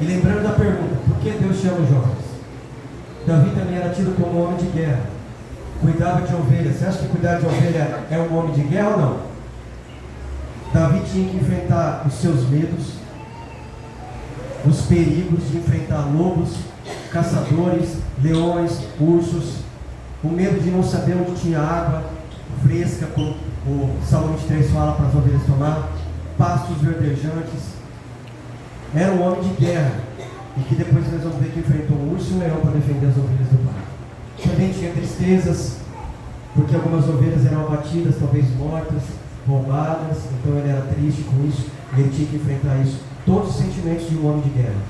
Speaker 1: E lembrando da pergunta: por que Deus chama os jovens? Davi também era tido como homem de guerra. Cuidava de ovelhas. Você acha que cuidar de ovelha é um homem de guerra ou não? Davi tinha que enfrentar os seus medos, os perigos de enfrentar lobos, caçadores, leões, ursos, o medo de não saber onde tinha água fresca, como o Salmo 23 fala para as ovelhas tomar, pastos verdejantes. Era um homem de guerra. E que depois nós vamos ver que enfrentou um urso e um leão para defender as ovelhas do pai. Também tinha tristezas, porque algumas ovelhas eram abatidas, talvez mortas, roubadas. Então ele era triste com isso. E ele tinha que enfrentar isso. Todos os sentimentos de um homem de guerra.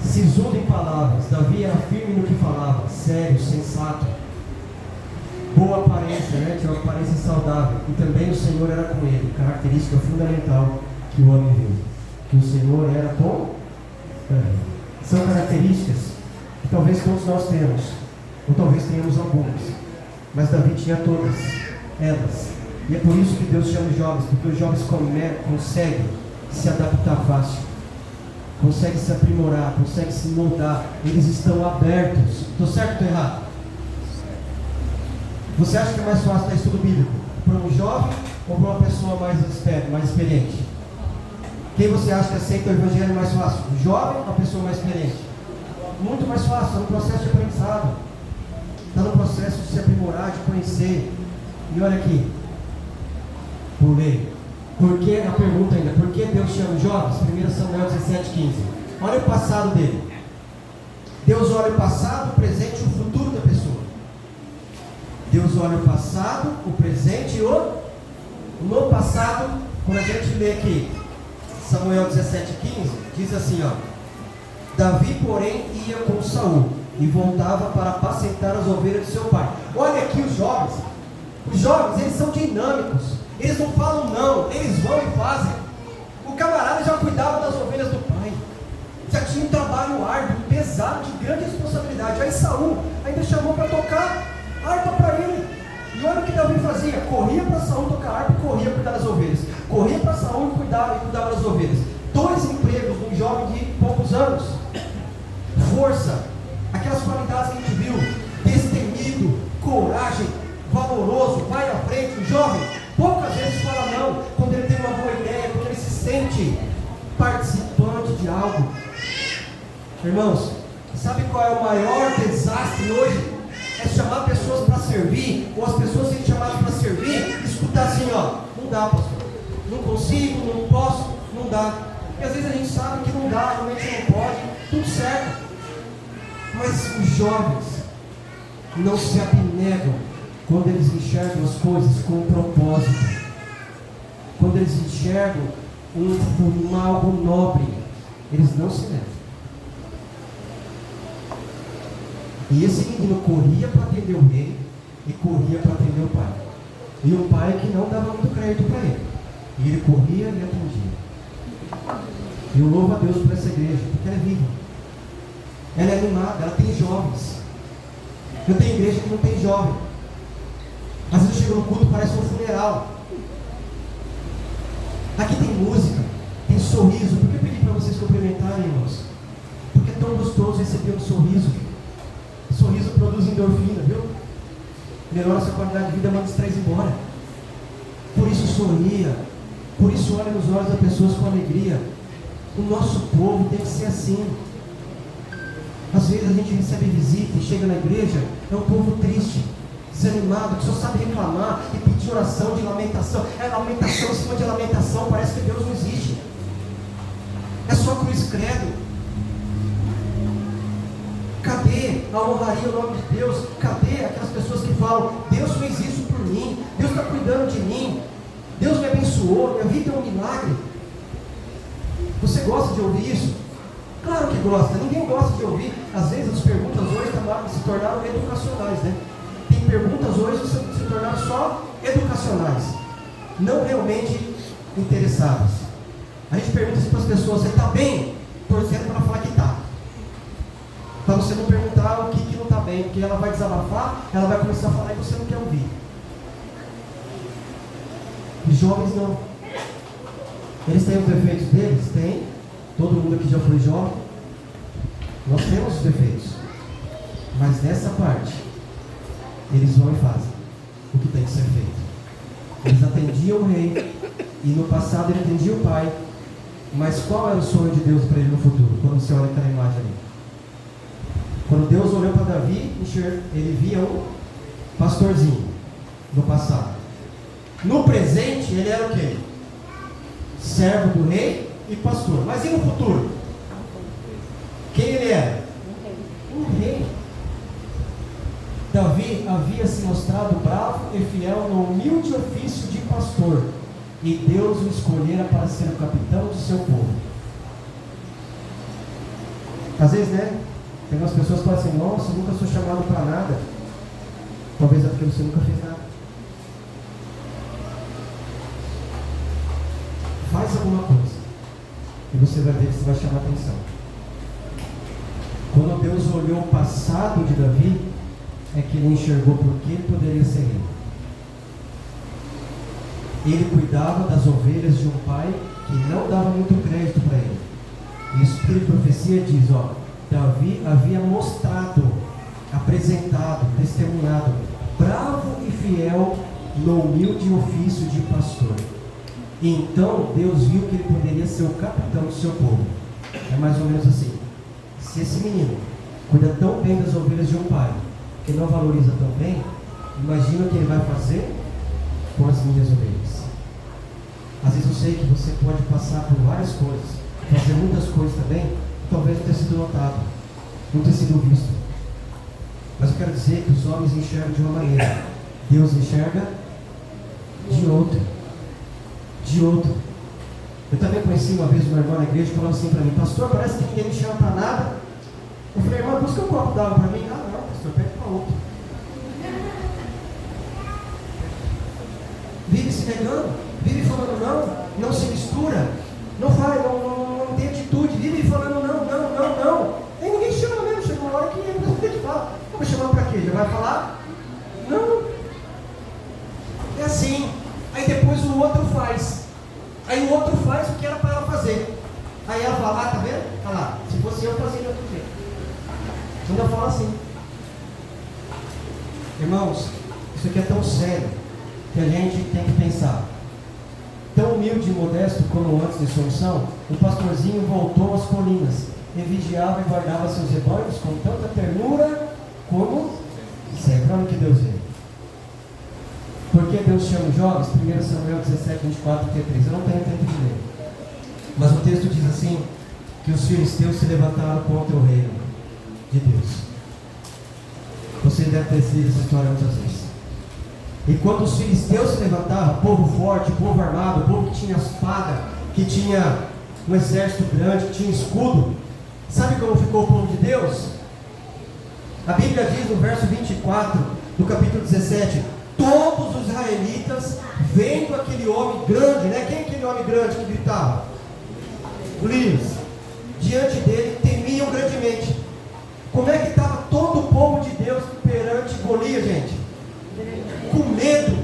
Speaker 1: Sisudo em palavras. Davi era firme no que falava, sério, sensato. Boa aparência, né? Tinha uma aparência saudável. E também o Senhor era com ele. Característica fundamental que o homem viu. Que o Senhor era com ele. São características que talvez todos nós temos. Ou talvez tenhamos algumas. Mas Davi tinha todas elas. E é por isso que Deus chama os jovens. Porque os jovens conseguem se adaptar fácil. Conseguem se aprimorar. Conseguem se moldar. Eles estão abertos. Estou certo ou estou errado? Você acha que é mais fácil dar estudo bíblico para um jovem ou para uma pessoa mais experiente? Quem você acha que aceita o evangelho mais fácil? O jovem ou a pessoa mais experiente? Muito mais fácil, está no processo de aprendizado. Está no processo de se aprimorar, de conhecer. E olha aqui. Pulei. Por que a pergunta ainda? Por que Deus chama os jovens? 1 Samuel 17,15. Olha o passado dele. Deus olha o passado, o presente e o futuro da pessoa. Deus olha o passado, o presente e o... No passado, quando a gente lê aqui, Samuel 17,15, diz assim, ó. Davi, porém, ia com Saul e voltava para apacentar as ovelhas de seu pai. Olha aqui os jovens. Os jovens, eles são dinâmicos. Eles não falam não, eles vão e fazem. O camarada já cuidava das ovelhas do pai. Já tinha um trabalho árduo, pesado, de grande responsabilidade. Aí Saul ainda chamou para tocar harpa para ele. E olha o que Davi fazia. Corria para Saul tocar harpa e corria cuidar das ovelhas. Corria para Saul e cuidava das ovelhas. 2 empregos de um jovem de poucos anos. Força. Aquelas qualidades que a gente viu. Destemido, coragem, valoroso, vai à frente. O jovem poucas vezes fala não quando ele tem uma boa ideia, quando ele se sente participante de algo. Irmãos, sabe qual é o maior desastre hoje? É chamar pessoas para servir, ou as pessoas serem chamadas para servir, e escutar assim, ó, não dá, pastor, não consigo, não posso, não dá. E às vezes a gente sabe que não dá, realmente não pode, tudo certo. Mas os jovens não se abnegam quando eles enxergam as coisas com um propósito, quando eles enxergam algo nobre, eles não se negam. E esse menino corria para atender o rei e corria para atender o pai. E o pai que não dava muito crédito para ele. E ele corria e atendia. E eu louvo a Deus por essa igreja, porque ela é viva. Ela é animada, ela tem jovens. Eu tenho igreja que não tem jovem. Às vezes eu chego no culto, parece um funeral. Aqui tem música, tem sorriso. Por que eu pedi para vocês cumprimentarem, irmãos? Porque é tão gostoso receber um sorriso. Sorriso produz endorfina, viu? Melhora a sua qualidade de vida, manda os três embora. Por isso sorria. Por isso olha nos olhos das pessoas com alegria. O nosso povo tem que ser assim. Às vezes a gente recebe visita e chega na igreja, é um povo triste, desanimado, que só sabe reclamar e pedir oração de lamentação. É lamentação em cima de lamentação, parece que Deus não existe. É só cruz credo. Cadê a honraria ao nome de Deus? Cadê aquelas pessoas que falam, Deus fez isso por mim, Deus está cuidando de mim, Deus me abençoou, minha vida é um milagre? Você gosta de ouvir isso? Claro que gosta, ninguém gosta de ouvir. Às vezes as perguntas hoje se tornaram educacionais, né? Tem perguntas hoje que se tornaram só educacionais, não realmente interessadas. A gente pergunta assim para as pessoas, você está bem? Torcendo para falar que está. Para você não perguntar o que não está bem, porque ela vai desabafar, ela vai começar a falar e você não quer ouvir. Os jovens não. Eles têm os defeitos deles? Tem. Todo mundo aqui já foi jovem. Nós temos os defeitos. Mas nessa parte, eles vão e fazem o que tem que ser feito. Eles atendiam o rei, e no passado ele atendia o pai. Mas qual era o sonho de Deus para ele no futuro? Quando você olha aquela imagem ali. Quando Deus olhou para Davi, ele via um pastorzinho no passado. No presente, ele era o quê? Servo do rei e pastor. Mas e no futuro? Quem ele era? Um rei. Davi havia se mostrado bravo e fiel no humilde ofício de pastor, e Deus o escolhera para ser o capitão do seu povo. Às vezes, né? Tem umas pessoas que falam assim: nossa, eu nunca sou chamado para nada. Talvez é porque você nunca fez nada. Faz alguma coisa e você vai ver que você vai chamar atenção. Quando Deus olhou o passado de Davi, é que ele enxergou por que ele poderia ser rei. Ele cuidava das ovelhas de um pai que não dava muito crédito para ele. E isso que a profecia diz, Davi havia mostrado, apresentado, testemunhado, bravo e fiel no humilde ofício de pastor. E então Deus viu que ele poderia ser o capitão do seu povo. É mais ou menos assim: se esse menino cuida tão bem das ovelhas de um pai que não valoriza tão bem, imagina o que ele vai fazer com as minhas ovelhas. Às vezes eu sei que você pode passar por várias coisas, fazer muitas coisas também, talvez não ter sido notado, não ter sido visto. Mas eu quero dizer que os homens enxergam de uma maneira, Deus enxerga de outra. De outro. Eu também conheci uma vez uma irmã na igreja que falou assim para mim: pastor, parece que ninguém me chama para nada. Eu falei: irmã, busca um copo d'água para mim. Ah, não, pastor, pede para outro. Vive se negando, vive falando não se mistura, não tem atitude, vive falando não. Aí ninguém chama mesmo, chega uma hora que você tem que falar. Vou chamar para quê? Já vai falar? Não. É assim. Aí depois o outro faz. Aí o outro faz o que era para ela fazer. Aí ela fala: tá vendo? Olha lá, se fosse eu fazia de outro jeito. Ainda fala assim. Irmãos, isso aqui é tão sério que a gente tem que pensar. Tão humilde e modesto como antes de sua unção, o pastorzinho voltou às colinas e vigiava e guardava seus rebanhos com tanta ternura como sempre. Olha o que Deus vê. Por que Deus chama os jovens? 1 Samuel 17, 24 e 33. Eu não tenho tempo de ler. Mas o texto diz assim: que os filisteus se levantaram contra o reino de Deus. Você deve ter lido essa história muitas vezes. E quando os filisteus se levantavam, povo forte, povo armado, povo que tinha espada, que tinha um exército grande, que tinha escudo, sabe como ficou o povo de Deus? A Bíblia diz no verso 24 do capítulo 17: todos os israelitas, vendo aquele homem grande, né? Quem é aquele homem grande que gritava? Golias. Diante dele temiam grandemente. Como é que estava todo o povo de Deus perante Golias, gente? Com medo.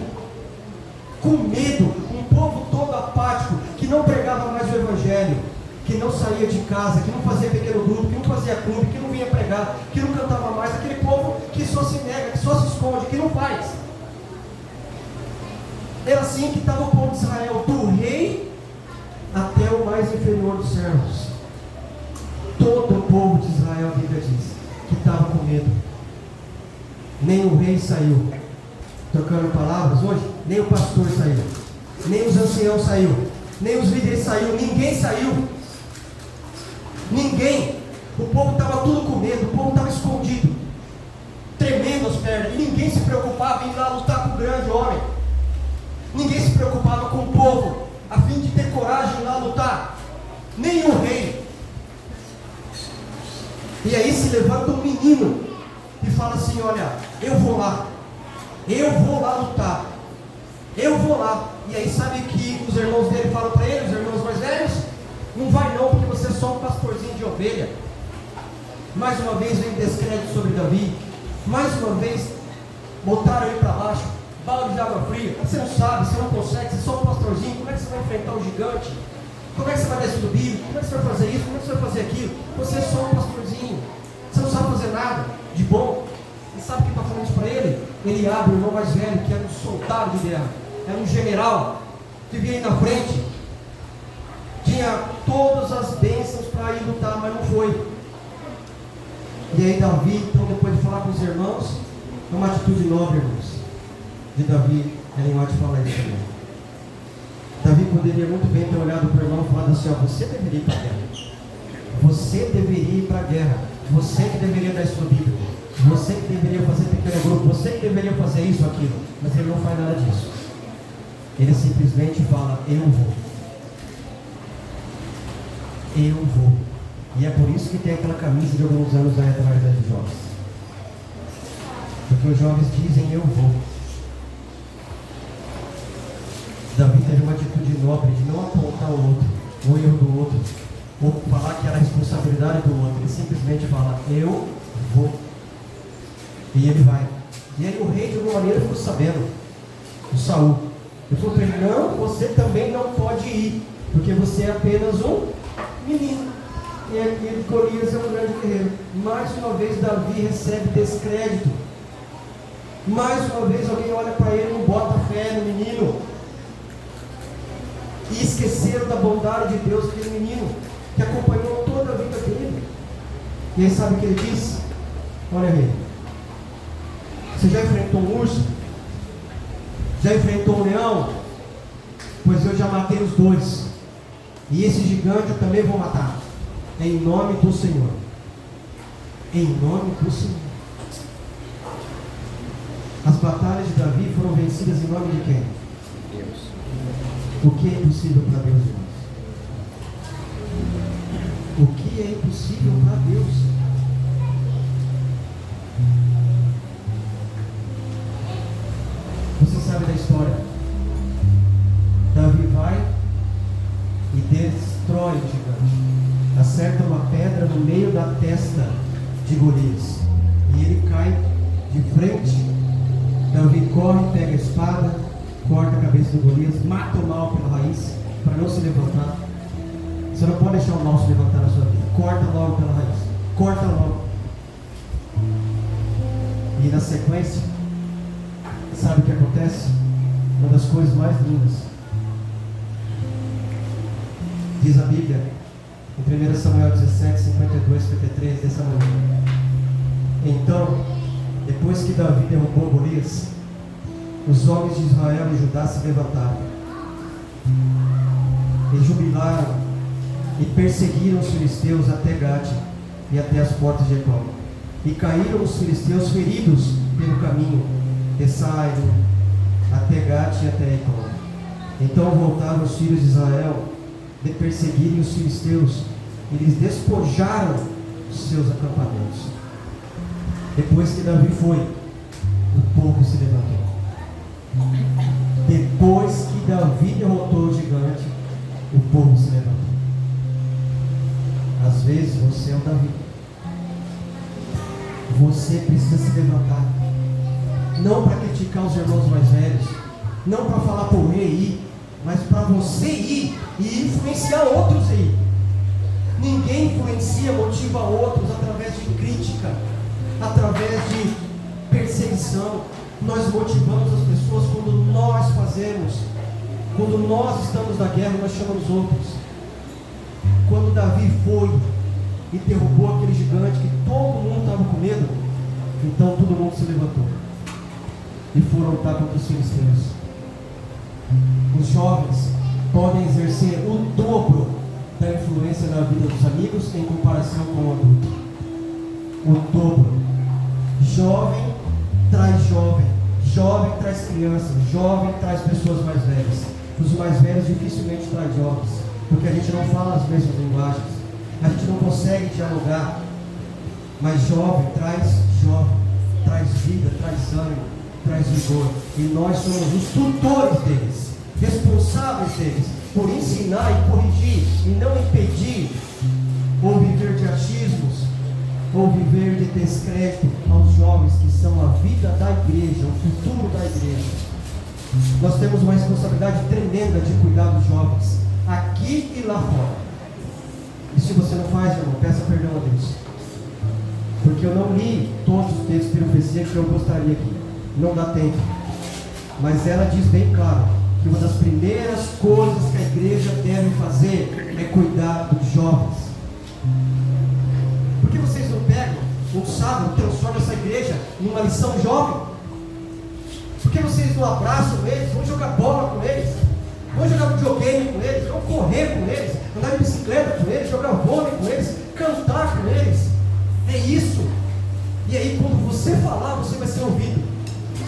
Speaker 1: Um povo todo apático, que não pregava mais o evangelho, que não saía de casa, que não fazia pequeno grupo, que não fazia clube, que não vinha pregar, que não cantava mais. Aquele povo que só se nega, que só se esconde, que não faz. Era assim que estava o povo de Israel, do rei até o mais inferior dos servos. Todo o povo de Israel, a Bíblia diz, que estava com medo. Nem o rei saiu, trocando palavras hoje, nem o pastor saiu, nem os anciãos saiu, nem os líderes saiu, ninguém saiu. Ninguém. O povo estava tudo com medo, o povo estava escondido, tremendo as pernas, e ninguém se preocupava em ir lá lutar com o grande homem. Ninguém se preocupava com o povo, a fim de ter coragem de ir lá lutar. Nem o rei. E aí se levanta um menino e fala assim: olha, eu vou lá lutar, eu vou lá. E aí sabe que os irmãos dele falam para ele, os irmãos mais velhos: não vai não, porque você é só um pastorzinho de ovelha. Mais uma vez vem descrédito sobre Davi, mais uma vez botaram ele para baixo, balde de água fria. Você não sabe, você não consegue, você é só um pastorzinho. Como é que você vai enfrentar o gigante? Como é que você vai descer do bíblia? Como é que você vai fazer isso? Como é que você vai fazer aquilo? Você é só um pastorzinho, você não sabe fazer nada de bom. E sabe o que está falando isso para ele? Ele abre o irmão mais velho, que era um soldado de guerra, era um general, que vinha aí na frente, tinha todas as bênçãos para ir lutar, mas não foi. E aí Davi, então, depois de falar com os irmãos, uma atitude nobre, irmãos, de Davi, Ellen White fala isso também. Davi poderia muito bem ter olhado para o irmão e falado assim: ó, você deveria ir para a guerra. Você deveria ir para a guerra. Você que deveria dar sua Bíblia. Você que deveria fazer pequeno grupo. Você que deveria fazer isso, aquilo. Mas ele não faz nada disso. Ele simplesmente fala: eu vou. Eu vou. E é por isso que tem aquela camisa de alguns anos aí atrás dos jovens. Porque os jovens dizem: eu vou. Davi teve uma atitude nobre de não apontar o outro, o erro do outro, ou falar que era a responsabilidade do outro. Ele simplesmente fala: eu vou. E ele vai. E aí o rei de alguma maneira ficou sabendo, o Saul. Ele falou para ele: não, você também não pode ir, porque você é apenas um menino. E aqui Golias é um grande guerreiro. Mais uma vez Davi recebe descrédito. Mais uma vez alguém olha para ele e não bota fé no menino. E esqueceram da bondade de Deus, aquele menino que acompanhou toda a vida dele. E aí sabe o que ele disse? Olha aí, você já enfrentou um urso? Já enfrentou um leão? Pois eu já matei os dois. E esse gigante eu também vou matar. Em nome do Senhor. Em nome do Senhor. As batalhas de Davi foram vencidas em nome de quem? Deus. O que é impossível para Deus, irmãos? O que é impossível para Deus? Você sabe da história. Davi vai e destrói o gigante. Acerta uma pedra no meio da testa de Golias. E ele cai de frente. Davi corre, pega a espada, corta a cabeça do Golias, mata o mal pela raiz, para não se levantar. Você não pode deixar o mal se levantar na sua vida. Corta logo pela raiz. Corta logo. E na sequência, sabe o que acontece? Uma das coisas mais lindas. Diz a Bíblia, em 1 Samuel 17, 52, 53, dessa maneira. Então, depois que Davi derrubou Golias, os homens de Israel e Judá se levantaram e jubilaram e perseguiram os filisteus até Gate e até as portas de Ecrón. E caíram os filisteus feridos pelo caminho de Saíro até Gate e até Ecrón. Então voltaram os filhos de Israel de perseguirem os filisteus e lhes despojaram os seus acampamentos. Depois que Davi foi, o povo se levantou. Depois que Davi derrotou o gigante, o povo se levantou. Às vezes você é o Davi. Você precisa se levantar. Não para criticar os irmãos mais velhos, não para falar para o rei ir, mas para você ir e influenciar outros a ir. Ninguém influencia, motiva outros através de crítica, através de perseguição. Nós motivamos as pessoas quando nós fazemos, quando nós estamos na guerra, nós chamamos outros. Quando Davi foi e derrubou aquele gigante que todo mundo estava com medo, então todo mundo se levantou e foram lutar contra os filisteus. Os jovens podem exercer o dobro da influência na vida dos amigos em comparação com o adulto. O dobro. Jovem traz jovem, jovem traz criança, jovem traz pessoas mais velhas. Os mais velhos dificilmente traz jovens, porque a gente não fala as mesmas linguagens, a gente não consegue dialogar. Mas jovem, traz vida, traz ânimo, traz vigor. E nós somos os tutores deles, responsáveis deles, por ensinar e corrigir, e não impedir, ou viver de achismos, ou viver de descrédito aos jovens que são a vida da igreja, o futuro da igreja. Nós temos uma responsabilidade tremenda de cuidar dos jovens, aqui e lá fora. E se você não faz, irmão, peça perdão a Deus, porque eu não li todos os textos de profecia que eu gostaria aqui, não dá tempo, mas ela diz bem claro que uma das primeiras coisas que a igreja deve fazer é cuidar dos jovens. Por que vocês não pegam um sábado e transformam essa igreja numa lição jovem? Por que vocês não abraçam eles, vão jogar bola com eles, vão jogar videogame andar de bicicleta com eles, jogar vôlei com eles, cantar com eles. É isso. E aí quando você falar, você vai ser ouvido.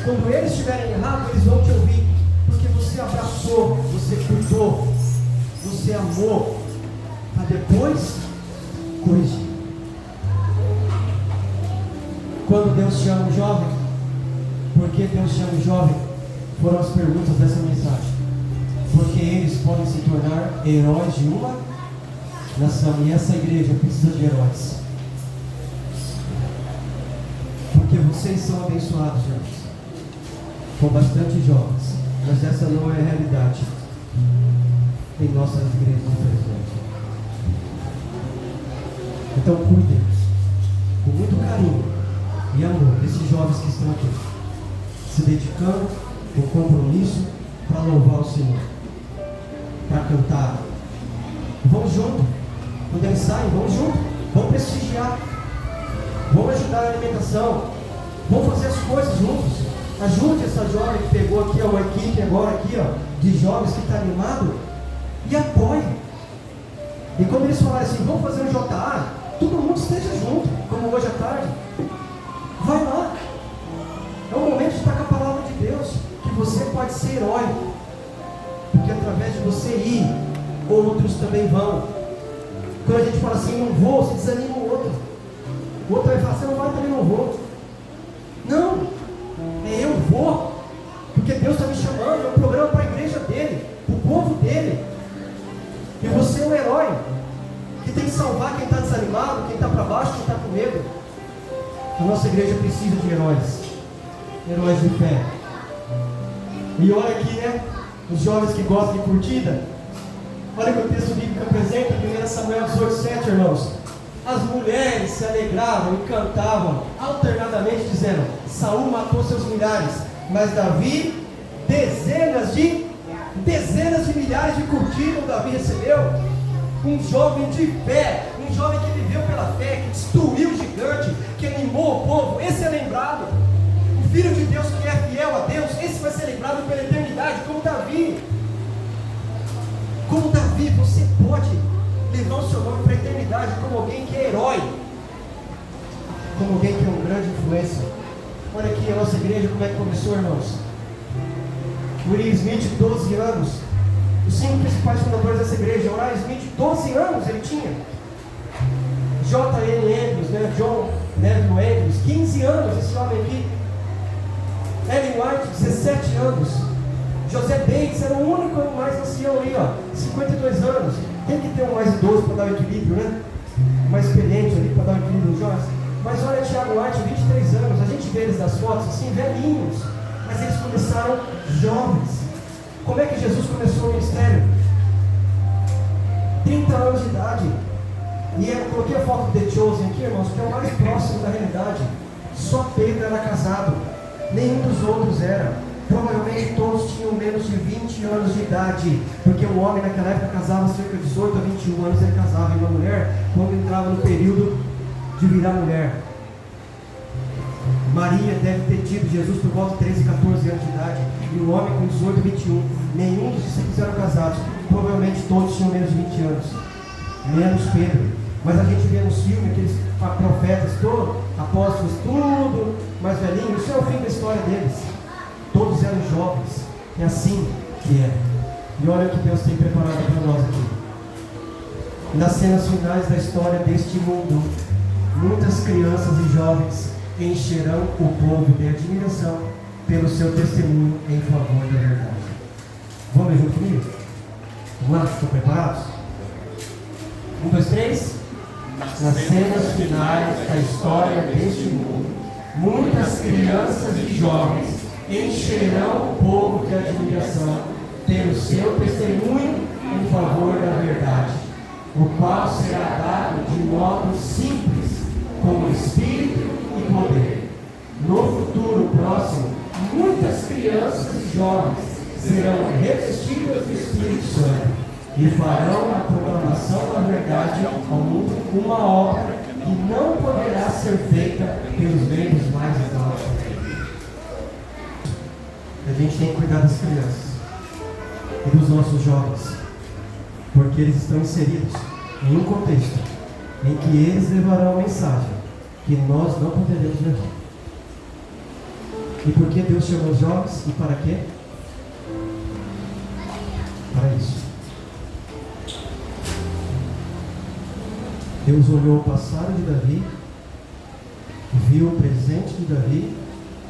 Speaker 1: Quando eles estiverem errados, eles vão te ouvir. Porque você abraçou, você cuidou, você amou, para depois corrigir. Quando Deus chama o jovem, por que Deus chama o jovem? Foram as perguntas dessa mensagem. Porque eles podem se tornar heróis de uma nação. E essa igreja precisa de heróis. Porque vocês são abençoados, irmãos, com bastante jovens. Mas essa não é a realidade em nossas igrejas, infelizmente. Então cuidem com muito carinho e amor desses jovens que estão aqui, se dedicando com compromisso para louvar o Senhor, para cantar. Vamos junto. Quando eles saem, vamos junto. Vamos prestigiar. Vamos ajudar na alimentação. Vamos fazer as coisas juntos. Ajude essa jovem que pegou aqui, uma equipe agora aqui, de jovens que está animado, e apoie. E quando eles falarem assim, vamos fazer um JA, todo mundo esteja junto, como hoje à tarde. Vai lá. É o momento de estar com a palavra de Deus, que você pode ser herói, porque através de você ir, outros também vão. Quando a gente fala assim, não vou, se desanima o outro. O outro vai falar, você não vai, também não vou. Não, é eu vou, porque Deus está me chamando, é um programa para a igreja dele, o povo dele. E você é um herói, que tem que salvar quem está desanimado, quem está para baixo, quem está com medo. A nossa igreja precisa de heróis, heróis de fé. E olha aqui, né, os jovens que gostam de curtida. Olha o que o texto bíblico apresenta, 1 Samuel 18:7, irmãos. As mulheres se alegravam e cantavam alternadamente, dizendo: Saul matou seus milhares, mas Davi dezenas de milhares de curtidas. Davi recebeu um jovem de fé, um jovem que viveu pela fé, que destruiu o gigante, que animou o povo. Esse é lembrado. O Filho de Deus que é fiel a Deus, esse vai ser lembrado pela eternidade, como Davi. Como Davi, você pode levar o seu nome para a eternidade como alguém que é herói, como alguém que é uma grande influência. Olha aqui a nossa igreja, como é que começou, irmãos. Uri Smith, 12 anos. Os 5 principais fundadores dessa igreja. Uri Smith, 12 anos ele tinha. J.N. Andrews, né? John Neville Andrews, 15 anos esse homem aqui. Ellen White, 17 anos. José Bates era o único mais ancião ali, 52 anos. Tem que ter um mais idoso para dar o equilíbrio, né? Mais experiente ali para dar o equilíbrio nos jovens. Mas olha, Tiago White, 23 anos. A gente vê eles das fotos assim, velhinhos. Mas eles começaram jovens. Como é que Jesus começou o ministério? 30 anos de idade. E eu coloquei a foto do The Chosen aqui, irmãos, que é o mais próximo da realidade. Só Pedro era casado. Nenhum dos outros era. Provavelmente todos tinham menos de 20 anos de idade, porque o homem naquela época casava cerca de 18 a 21 anos, ele casava, e uma mulher, quando entrava no período de virar mulher. Maria deve ter tido Jesus por volta de 13, 14 anos de idade, e o homem com 18, 21, nenhum dos discípulos eram casados, provavelmente todos tinham menos de 20 anos, menos Pedro. Mas a gente vê nos filmes aqueles profetas, todos, apóstolos, tudo mais velhinho, isso é o fim da história deles. Todos eram jovens, é assim que é. E olha o que Deus tem preparado para nós aqui. Nas cenas finais da história deste mundo, muitas crianças e jovens encherão o povo de admiração pelo seu testemunho em favor da verdade. Vamos junto comigo? Vamos lá, estão preparados? 1, 2, 3. Nas cenas finais da história deste mundo, muitas crianças e jovens encherão o povo de admiração pelo seu testemunho em favor da verdade, o qual será dado de modo simples, com espírito e poder. No futuro próximo, muitas crianças e jovens serão revestidas do Espírito Santo e farão a proclamação da verdade ao mundo, uma obra que não poderá ser feita pelos meios mais exaltados. A gente tem que cuidar das crianças e dos nossos jovens. porque eles estão inseridos em um contexto em que eles levarão a mensagem que nós não poderemos levar. E por que Deus chamou os jovens? E para quê? Para isso. Deus olhou o passado de Davi, viu o presente de Davi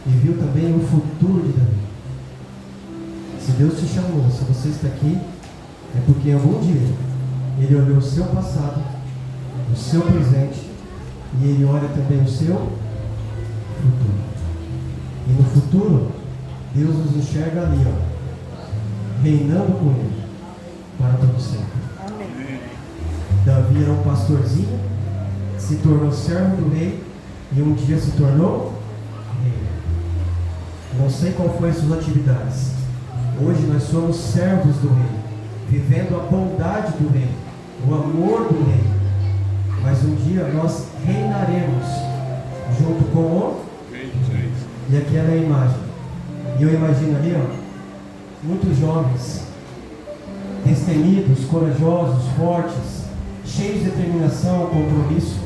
Speaker 1: e viu também o futuro de Davi. Se Deus te chamou, se você está aqui, é porque em algum dia Ele olhou o seu passado, o seu presente, e Ele olha também o seu futuro. E no futuro, Deus nos enxerga ali, reinando com Ele para todo sempre.
Speaker 2: Amém.
Speaker 1: Davi era um pastorzinho, se tornou servo do rei e um dia se tornou rei. Não sei qual foi as suas atividades. Hoje nós somos servos do rei, vivendo a bondade do rei, o amor do rei. Mas um dia nós reinaremos junto com o rei. E aquela é a imagem. E eu imagino ali, muitos jovens, destemidos, corajosos, fortes, cheios de determinação, compromisso,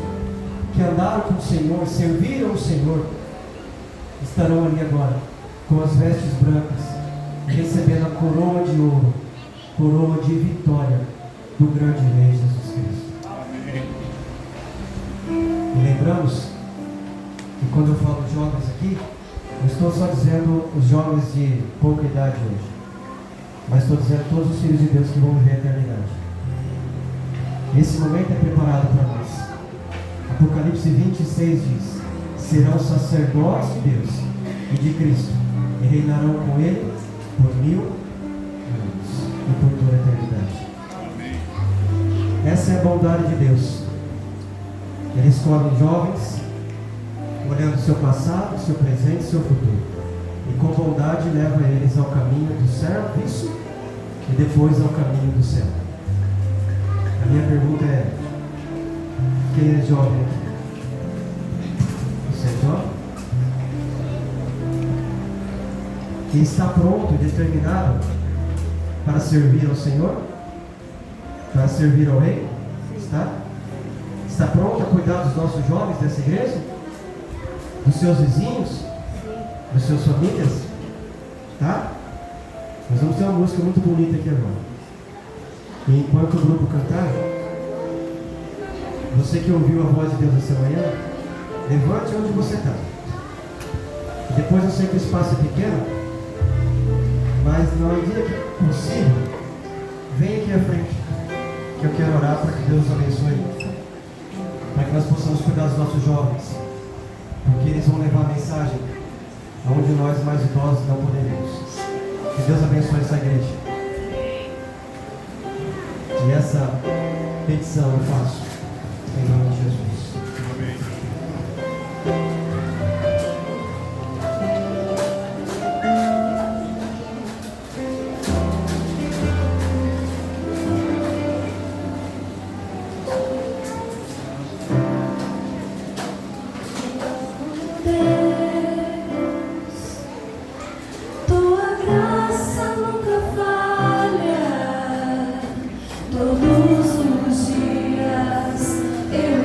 Speaker 1: que andaram com o Senhor, serviram o Senhor, estarão ali agora, com as vestes brancas, recebendo a coroa de ouro, coroa de vitória do grande Rei Jesus Cristo. Amém. E lembramos que quando eu falo jovens aqui, não estou só dizendo os jovens de pouca idade hoje, mas estou dizendo todos os filhos de Deus que vão viver a eternidade. Esse momento é preparado para nós. Apocalipse 26 diz: serão sacerdotes de Deus e de Cristo, e reinarão com Ele por 1000 anos e por toda a eternidade. Amém. Essa é a bondade de Deus. Ele escolhe jovens, olhando o seu passado, seu presente e seu futuro, e com bondade leva eles ao caminho do serviço e depois ao caminho do céu. A minha pergunta é: quem é jovem aqui? Você é jovem? E está pronto e determinado para servir ao Senhor? Para servir ao Rei? Está? Está pronto a cuidar dos nossos jovens dessa igreja? Dos seus vizinhos? Das suas famílias? Tá? Nós vamos ter uma música muito bonita aqui agora. E enquanto o grupo cantar, você que ouviu a voz de Deus essa manhã, levante onde você está. Depois eu sei que o espaço é pequeno, mas na medida que possível, vem aqui à frente, que eu quero orar para que Deus nos abençoe, para que nós possamos cuidar dos nossos jovens, porque eles vão levar a mensagem aonde nós mais idosos não poderemos. Que Deus abençoe essa igreja. E essa petição eu faço em nome de Jesus. Amém.
Speaker 3: Todos os dias eu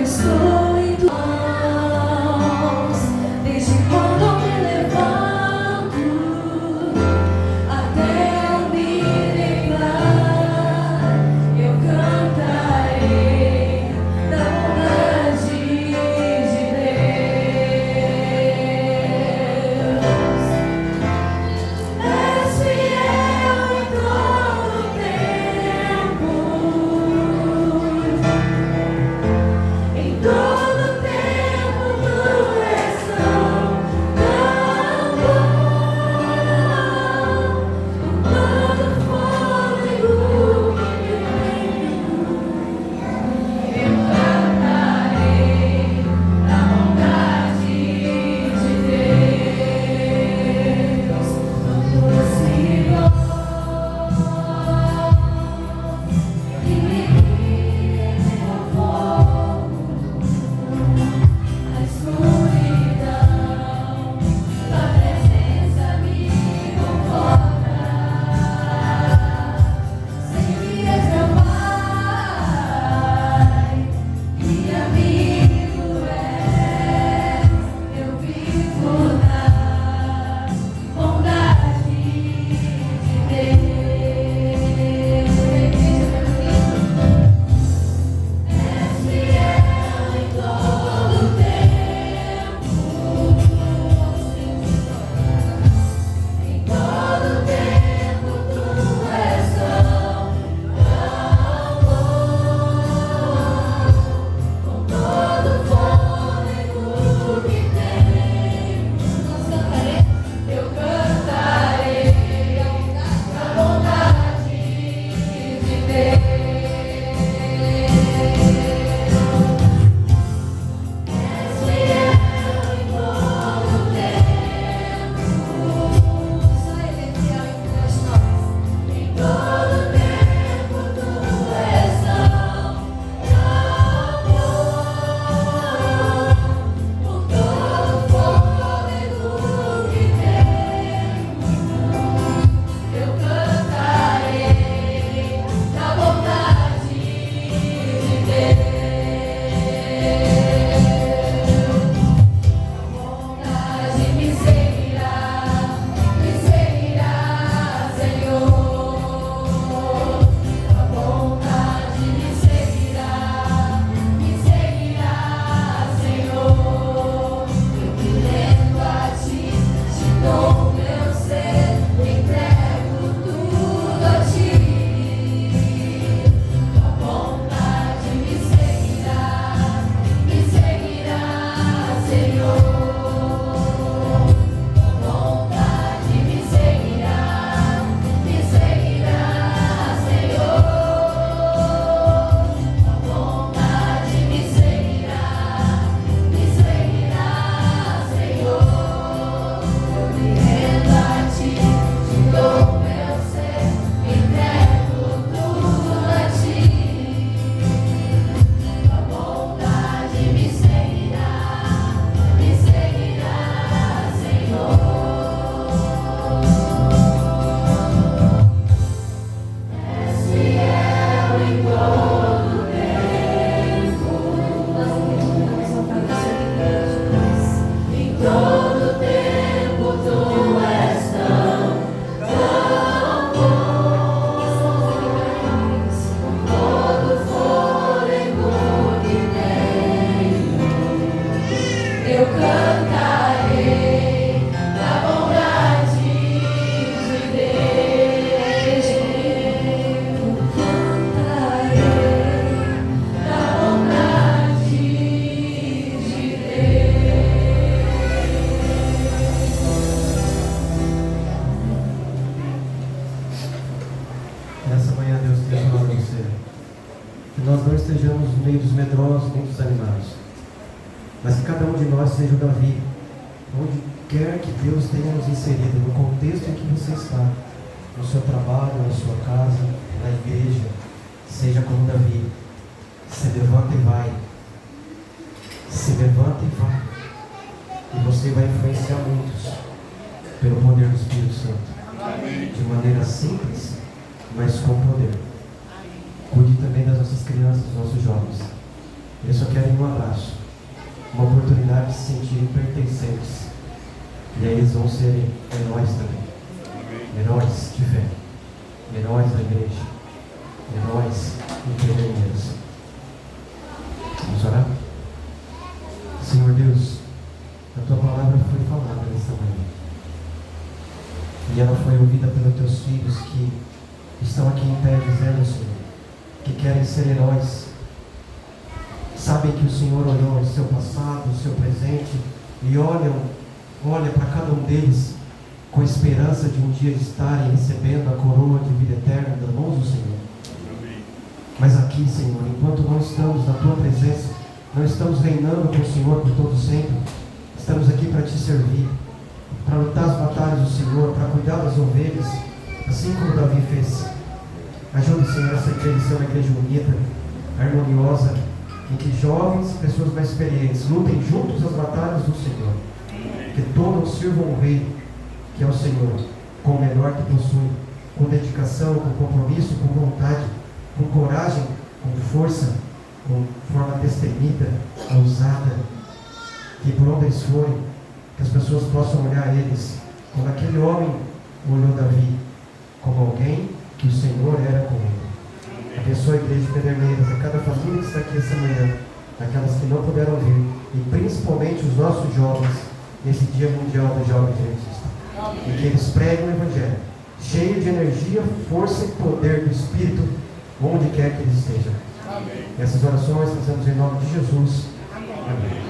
Speaker 1: Nessa manhã, Deus tem falado a você. Que nós não estejamos no meio dos medrosos, nem dos animados. Mas que cada um de nós seja o Davi. Onde quer que Deus tenha nos inserido, no contexto em que você está, no seu trabalho, na sua casa, na igreja, seja como Davi. Se levanta e vai. Se levanta e vai. E você vai influenciar muitos pelo poder do Espírito Santo. De maneira simples, mas com poder. Cuide também das nossas crianças, dos nossos jovens. Eles só querem um abraço, uma oportunidade de se sentirem pertencentes. E aí eles vão ser heróis também. Heróis de fé. Heróis da igreja. Heróis empreendedores. Vamos orar? Senhor Deus, a Tua palavra foi falada nesta manhã. E ela foi ouvida pelos Teus filhos que estão aqui em pé dizendo, Senhor, que querem ser heróis. Sabem que o Senhor olhou o seu passado, o seu presente, e olha para cada um deles com esperança de um dia estarem recebendo a coroa de vida eterna das mãos do Senhor. Mas aqui, Senhor, enquanto não estamos na Tua presença, não estamos reinando com o Senhor por todo sempre, estamos aqui para Te servir, para lutar as batalhas do Senhor, para cuidar das ovelhas, assim como Davi fez. Ajude, Senhor, essa igreja a ser uma igreja unida, harmoniosa, em que jovens e pessoas mais experientes lutem juntos as batalhas do Senhor. Que todos sirvam o Rei, que é o Senhor, com o melhor que possui, com dedicação, com compromisso, com vontade, com coragem, com força, com forma destemida, ousada. Que por onde eles forem, que as pessoas possam olhar eles como aquele homem olhou Davi, como alguém que o Senhor era com ele. Abençoe a igreja de Pederneiras, a cada família que está aqui essa manhã, aquelas que não puderam vir, e principalmente os nossos jovens, nesse Dia Mundial do Jovem Adventista. E que eles preguem o Evangelho, cheio de energia, força e poder do Espírito, onde quer que eles estejam. Essas orações fazemos em nome de Jesus. Amém.